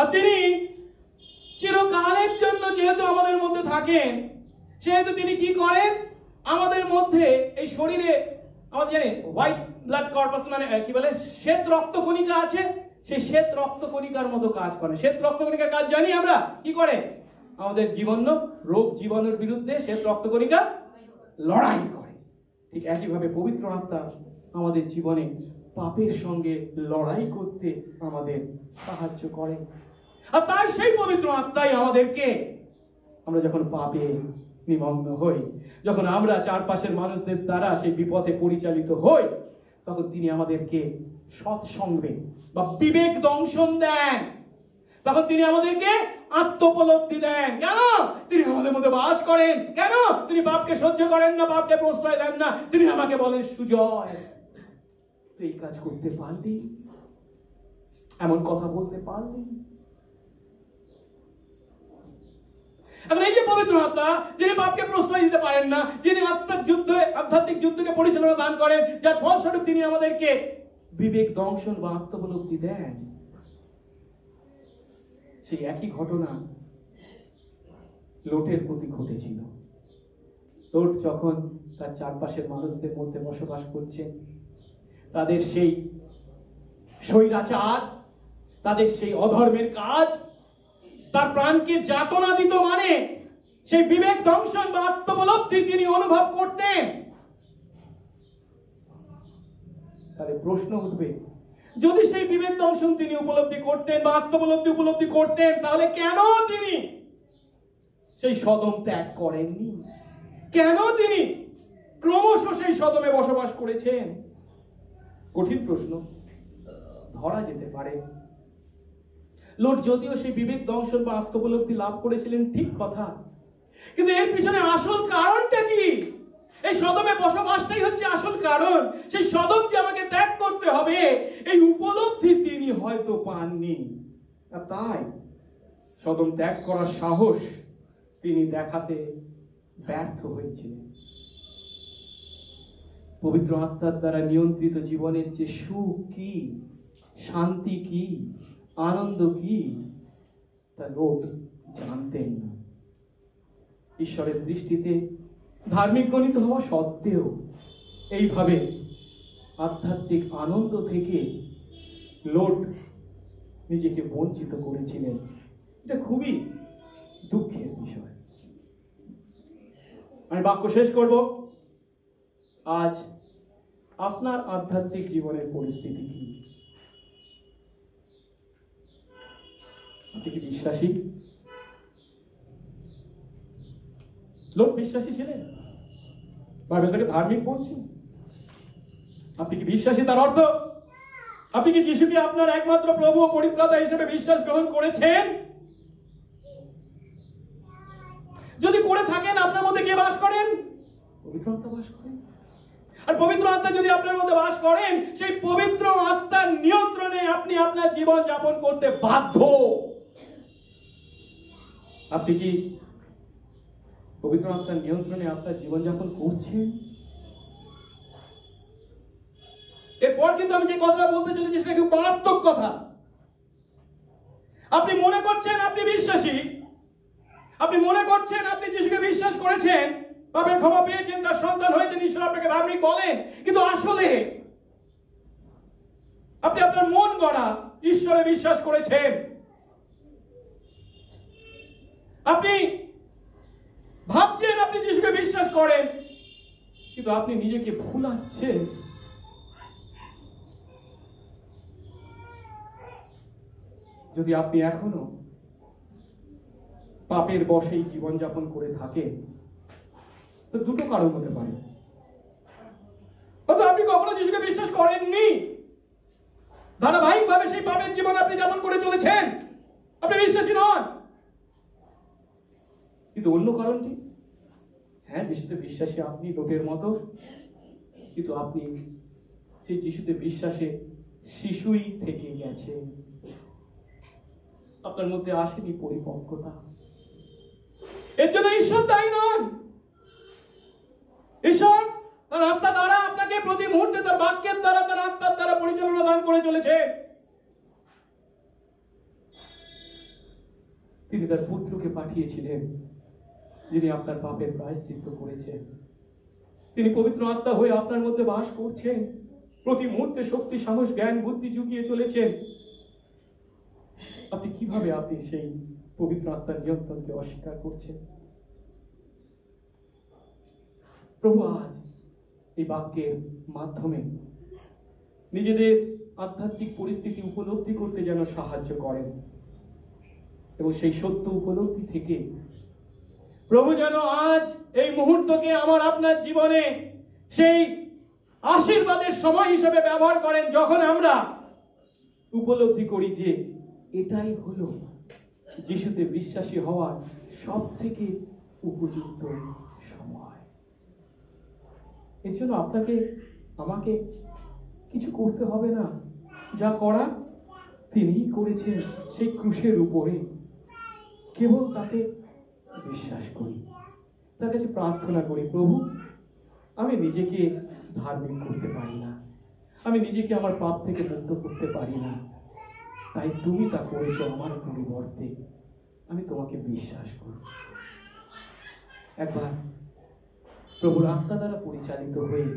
আর তিনি চিরকালের জন্য যেহেতু আমাদের মধ্যে থাকেন, সেহেতু তিনি কি করেন? আমাদের মধ্যে এই শরীরে আমাদের জানেন হোয়াইট ব্লাড কর্পাস মানে কি বলে, শ্বেত রক্তকণিকা আছে, সেই শ্বেত রক্তকণিকার মতো কাজ করে। শ্বেত রক্তকণিকার কাজ জানি আমরা, কি করে? আমাদের জীবাণু, রোগ জীবাণুর বিরুদ্ধে শ্বেত রক্তকণিকা লড়াই করে। ঠিক একইভাবে পবিত্র আত্মা আমাদের জীবনে পাপের সঙ্গে লড়াই করতে আমাদের সাহায্য করে। আর তাই সেই পবিত্র আত্মাই আমাদেরকে, আমরা যখন পাপে নিমগ্ন হই, যখন আমরা চারপাশের মানুষদের দ্বারা সেই বিপথে পরিচালিত হই, তখন তিনি আমাদেরকে সৎসঙ্গে বা বিবেক দংশন দেন। তখন তিনি আমাদেরকে আত্মোপলব্ধি দেন। কেন? তিনি আমাদের মধ্যে বাস করেন। কেন? তিনি পাপকে সহ্য করেন না, পাপকে প্রশ্রয় দেন না। তিনি আমাকে বলেন, সুজয়, তুই এই কাজ করতে পারলি, এমন কথা বলতে পারলি। এখন এই যে পবিত্র আত্মা, যিনি পাপকে প্রশ্রয় দিতে পারেন না, যিনি আধ্যাত্মিক যুদ্ধকে পরিচালনা দান করেন, যার ফলস্বরূপ তিনি আমাদেরকে বিবেক দংশন বা আত্মোপলব্ধি দেন, সেই একই ঘটনা লোটের প্রতি ঘটেছিল। লোট যখন তার চারপাশের মানুষদের মধ্যে বসবাস করছে, তাদের সেই স্বৈরাচার, তাদের সেই অধর্মের কাজ তার প্রাণকে যাতনা দিত, মানে সেই বিবেক দংশন বা আত্মোপলব্ধি তিনি অনুভব করতেন। তাহলে প্রশ্ন উঠবে, যদি সেই বিবেক দংশন তিনি উপলব্ধি করতেন বা উপলব্ধি করতেন, তাহলে কেন তিনি সেই সদম ত্যাগ করেননি? কেন তিনি ক্রমশ সেই সদমে বসবাস করেছেন? কঠিন প্রশ্ন, ধরা যেতে পারে। লোট যদিও সেই বিবেক দংশন বা আত্মোপলব্ধি লাভ করেছিলেন, ঠিক কথা, কিন্তু এর পিছনে আসল কারণটা কি? এই সদমে বসবাসটাই হচ্ছে আসল কারণ। সেই সদম যে আমাকে ত্যাগ করতে হবে, এই উপলব্ধি তিনি হয়তো পাননি। আর তাই সদম ত্যাগ করার সাহস তিনি দেখাতে ব্যর্থ হয়েছিলেন। পবিত্র আত্মার দ্বারা নিয়ন্ত্রিত জীবনের যে সুখ কি, শান্তি কি, আনন্দ কি, তা লোক জানতেন না। ঈশ্বরের দৃষ্টিতে ধার্মিক গণিত হওয়া সত্ত্বেও এইভাবে আধ্যাত্মিক আনন্দ থেকে লোট নিজেকে বঞ্চিত করেছিলেন। এটা খুবই দুঃখের বিষয়। আমি বাক্য শেষ করব। আজ আপনার আধ্যাত্মিক জীবনের পরিস্থিতি কি? আপনি কি বিশ্বাসী? লোক বিশ্বাসী ছিলেন, বাইবেলটাকে ধার্মিক বলছি। আপনি কি বিশ্বাসী? তার অর্থ আপনি কি যিশুকে আপনার একমাত্র প্রভু ও পরিত্রাতা হিসেবে বিশ্বাস গ্রহণ করেছেন? যদি করে থাকেন, আপনার মধ্যে কে বাস করেন? পবিত্র আত্মা বাস করেন। আর পবিত্র আত্মা যদি আপনার মধ্যে বাস করেন, সেই পবিত্র আত্মার নিয়ন্ত্রণে আপনি আপনার জীবন যাপন করতে বাধ্য। আপনি কি পবিত্র আত্মার নিয়ন্ত্রণে আপনার জীবন যাপন করছেন? এরপর কিন্তু আমি যে কথাটা বলতে চলেছি সেটা খুব মারাত্মক কথা। আপনি মনে করছেন আপনি বিশ্বাসী, আপনি মনে করছেন আপনি যিশুকে বিশ্বাস করেছেন, পাপের ক্ষমা পেয়েছেন, তার সন্তান হয়েছেন, ঈশ্বর আপনাকে ধার্মিক বলেন, কিন্তু আসলে আপনি আপনার মন গড়া ঈশ্বরে বিশ্বাস করেছেন। আপনি ভাবছেন আপনি যিশুকে বিশ্বাস করেন, কিন্তু আপনি নিজেকে ভুলাচ্ছেন। যদি আপনি এখনো পাপের বশেই জীবনযাপন করে থাকেন, তো দুটো কারণ হতে পারে। হয়তো আপনি কখনো যিশুকে বিশ্বাস করেননি, ধারাবাহিকভাবে সেই পাপের জীবন আপনি যাপন করে চলেছেন, আপনি বিশ্বাসী নন। কিন্তু অন্য কারণটি, হ্যাঁ, যিশুতে বিশ্বাসী আপনি লোকের মতো, কিন্তু আপনি সেই যিশুতে বিশ্বাসে শিশুই থেকে গেছেন। আপনার মধ্যে আসেনি পরিপক্কতা। এর জন্য ঈশ্বর দায়ী নন। ঈশ্বর তার আত্মা দ্বারা আপনাকে প্রতি মুহূর্তে তার বাক্যের দ্বারা, তার আত্মার দ্বারা পরিচালনা দান করে চলেছে। তিনি তার পুত্রকে পাঠিয়েছিলেন, যিনি আপনার পাপের প্রায়শ্চিত্ত করেছেন। তিনি পবিত্র আত্মা হয়ে আপনার মধ্যে বাস করছেন, প্রতি মুহূর্তে শক্তি, সাহস, জ্ঞান, বুদ্ধি জুগিয়ে চলেছেন। আপনি কিভাবে আপনি সেই পবিত্র আত্মার নিয়ন্ত্রণকে অস্বীকার করছেন? প্রভু আজ এই বাক্যের মাধ্যমে নিজেদের আধ্যাত্মিক পরিস্থিতি উপলব্ধি করতে যেন সাহায্য করেন, এবং সেই সত্য উপলব্ধি থেকে প্রভু যেন আজ এই মুহূর্তকে আমার আপনার জীবনে সেই আশীর্বাদের সময় হিসেবে ব্যবহার করেন, যখন আমরা উপলব্ধি করি যে এটাই হলো যিশুতে বিশ্বাসী হওয়ার সব থেকে উপযুক্ত সময়। এর জন্য আপনাকে আমাকে কিছু করতে হবে না, যা করা তিনিই করেছেন সেই ক্রুশের উপরে। কেবল তাকে বিশ্বাস করি, তার কাছে প্রার্থনা করি, প্রভু আমি নিজেকে ধার্মিক করতে পারি না, আমি নিজেকে আমার পাপ থেকে মুক্ত করতে পারি না, তাই তুমি তা করেছো আমার পরিবর্তে। আমি তোমাকে বিশ্বাস করি। একবার প্রভুর আত্মা দ্বারা পরিচালিত হয়ে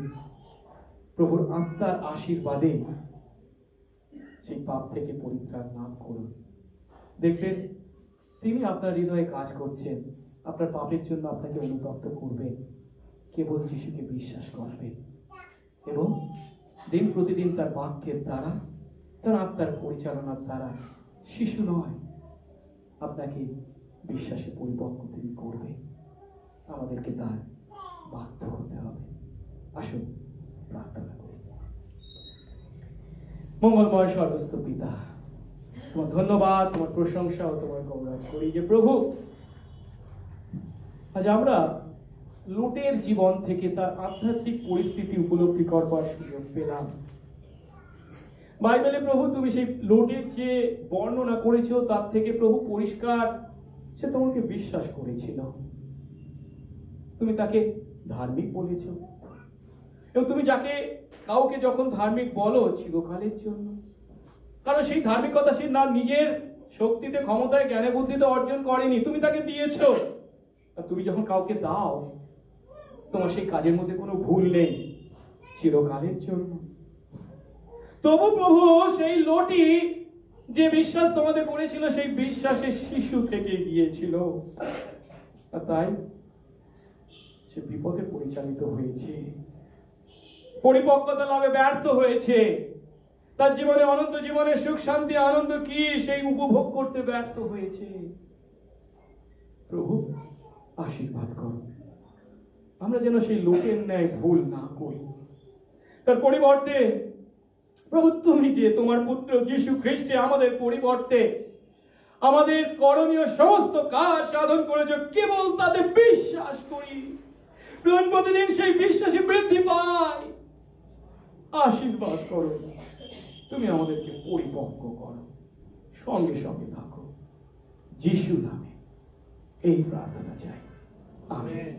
প্রভুর আত্মার আশীর্বাদে সেই পাপ থেকে পরিত্রাণ লাভ করুন। দেখবেন তিনি আপনার হৃদয়ে কাজ করছেন, আপনার পাপের জন্য আপনাকে অনুতপ্ত করবেন। কেবল যিশুকে বিশ্বাস করবেন এবং দিন প্রতিদিন তার বাক্যের দ্বারা, তার আত্মার পরিচালনার দ্বারা, শিশু নয়, আপনাকে বিশ্বাসে পরিপক্ক তিনি করবে। আমাদেরকে তার বাধ্য হতে হবে। আসুন প্রার্থনা করি। মঙ্গলময় সর্বস্থ পিতা, তোমার ধন্যবাদ, তোমার প্রশংসা ও তোমার গৌরব করি যে প্রভু আজ আমরা লুটের জীবন থেকে তার আধ্যাত্মিক পরিস্থিতি উপলব্ধি করবার সুযোগ পেলাম। বাইবেলে প্রভু তুমি সেই লোটের যে বর্ণনা করেছো তার থেকে প্রভু পরিষ্কার সে তোমাকে বিশ্বাস করেছিল, তুমি তাকে ধার্মিক বলেছ, এবং তুমি যাকে কাউকে যখন ধার্মিক বলো চিরকালের জন্য, কারণ সেই ধার্মিকতা সে না নিজের শক্তিতে, ক্ষমতায়, জ্ঞানে, বুদ্ধিতে অর্জন করেনি, তুমি তাকে দিয়েছো। আর তুমি যখন কাউকে দাও তোমার সেই কাজের মধ্যে কোনো ভুল নেই, চিরকালের জন্য। তবু প্রভু সেই লোটি যে বিশ্বাস তোমাদের করেছিল সেই বিশ্বাসে শিশু থেকে গিয়েছিল, আর তাই সে বিপদে পরিচালিত হয়েছে। পরিপক্কতা লাভে ব্যর্থ হয়েছে, তার জীবনে অনন্ত জীবনের সুখ শান্তি আনন্দ কি সেই উপভোগ করতে ব্যর্থ হয়েছে। প্রভু আশীর্বাদ করো, আমরা যেন সেই লোকের ন্যায় ভুল না করি। তার পরিবর্তে প্রভু তুমি যে তোমার পুত্র যীশু খ্রিস্টে আমাদের পরিবর্তে আমাদের করণীয় সমস্ত কাজ সাধন করেছ, কেবল তাতে বিশ্বাস করি, প্রতিদিন সেই বিশ্বাসে বৃদ্ধি পায়। আশীর্বাদ করো, তুমি আমাদেরকে পরিপক্ক করো, সঙ্গে সঙ্গে থাকো। যিশু নামে এই প্রার্থনা চাই, আমেন।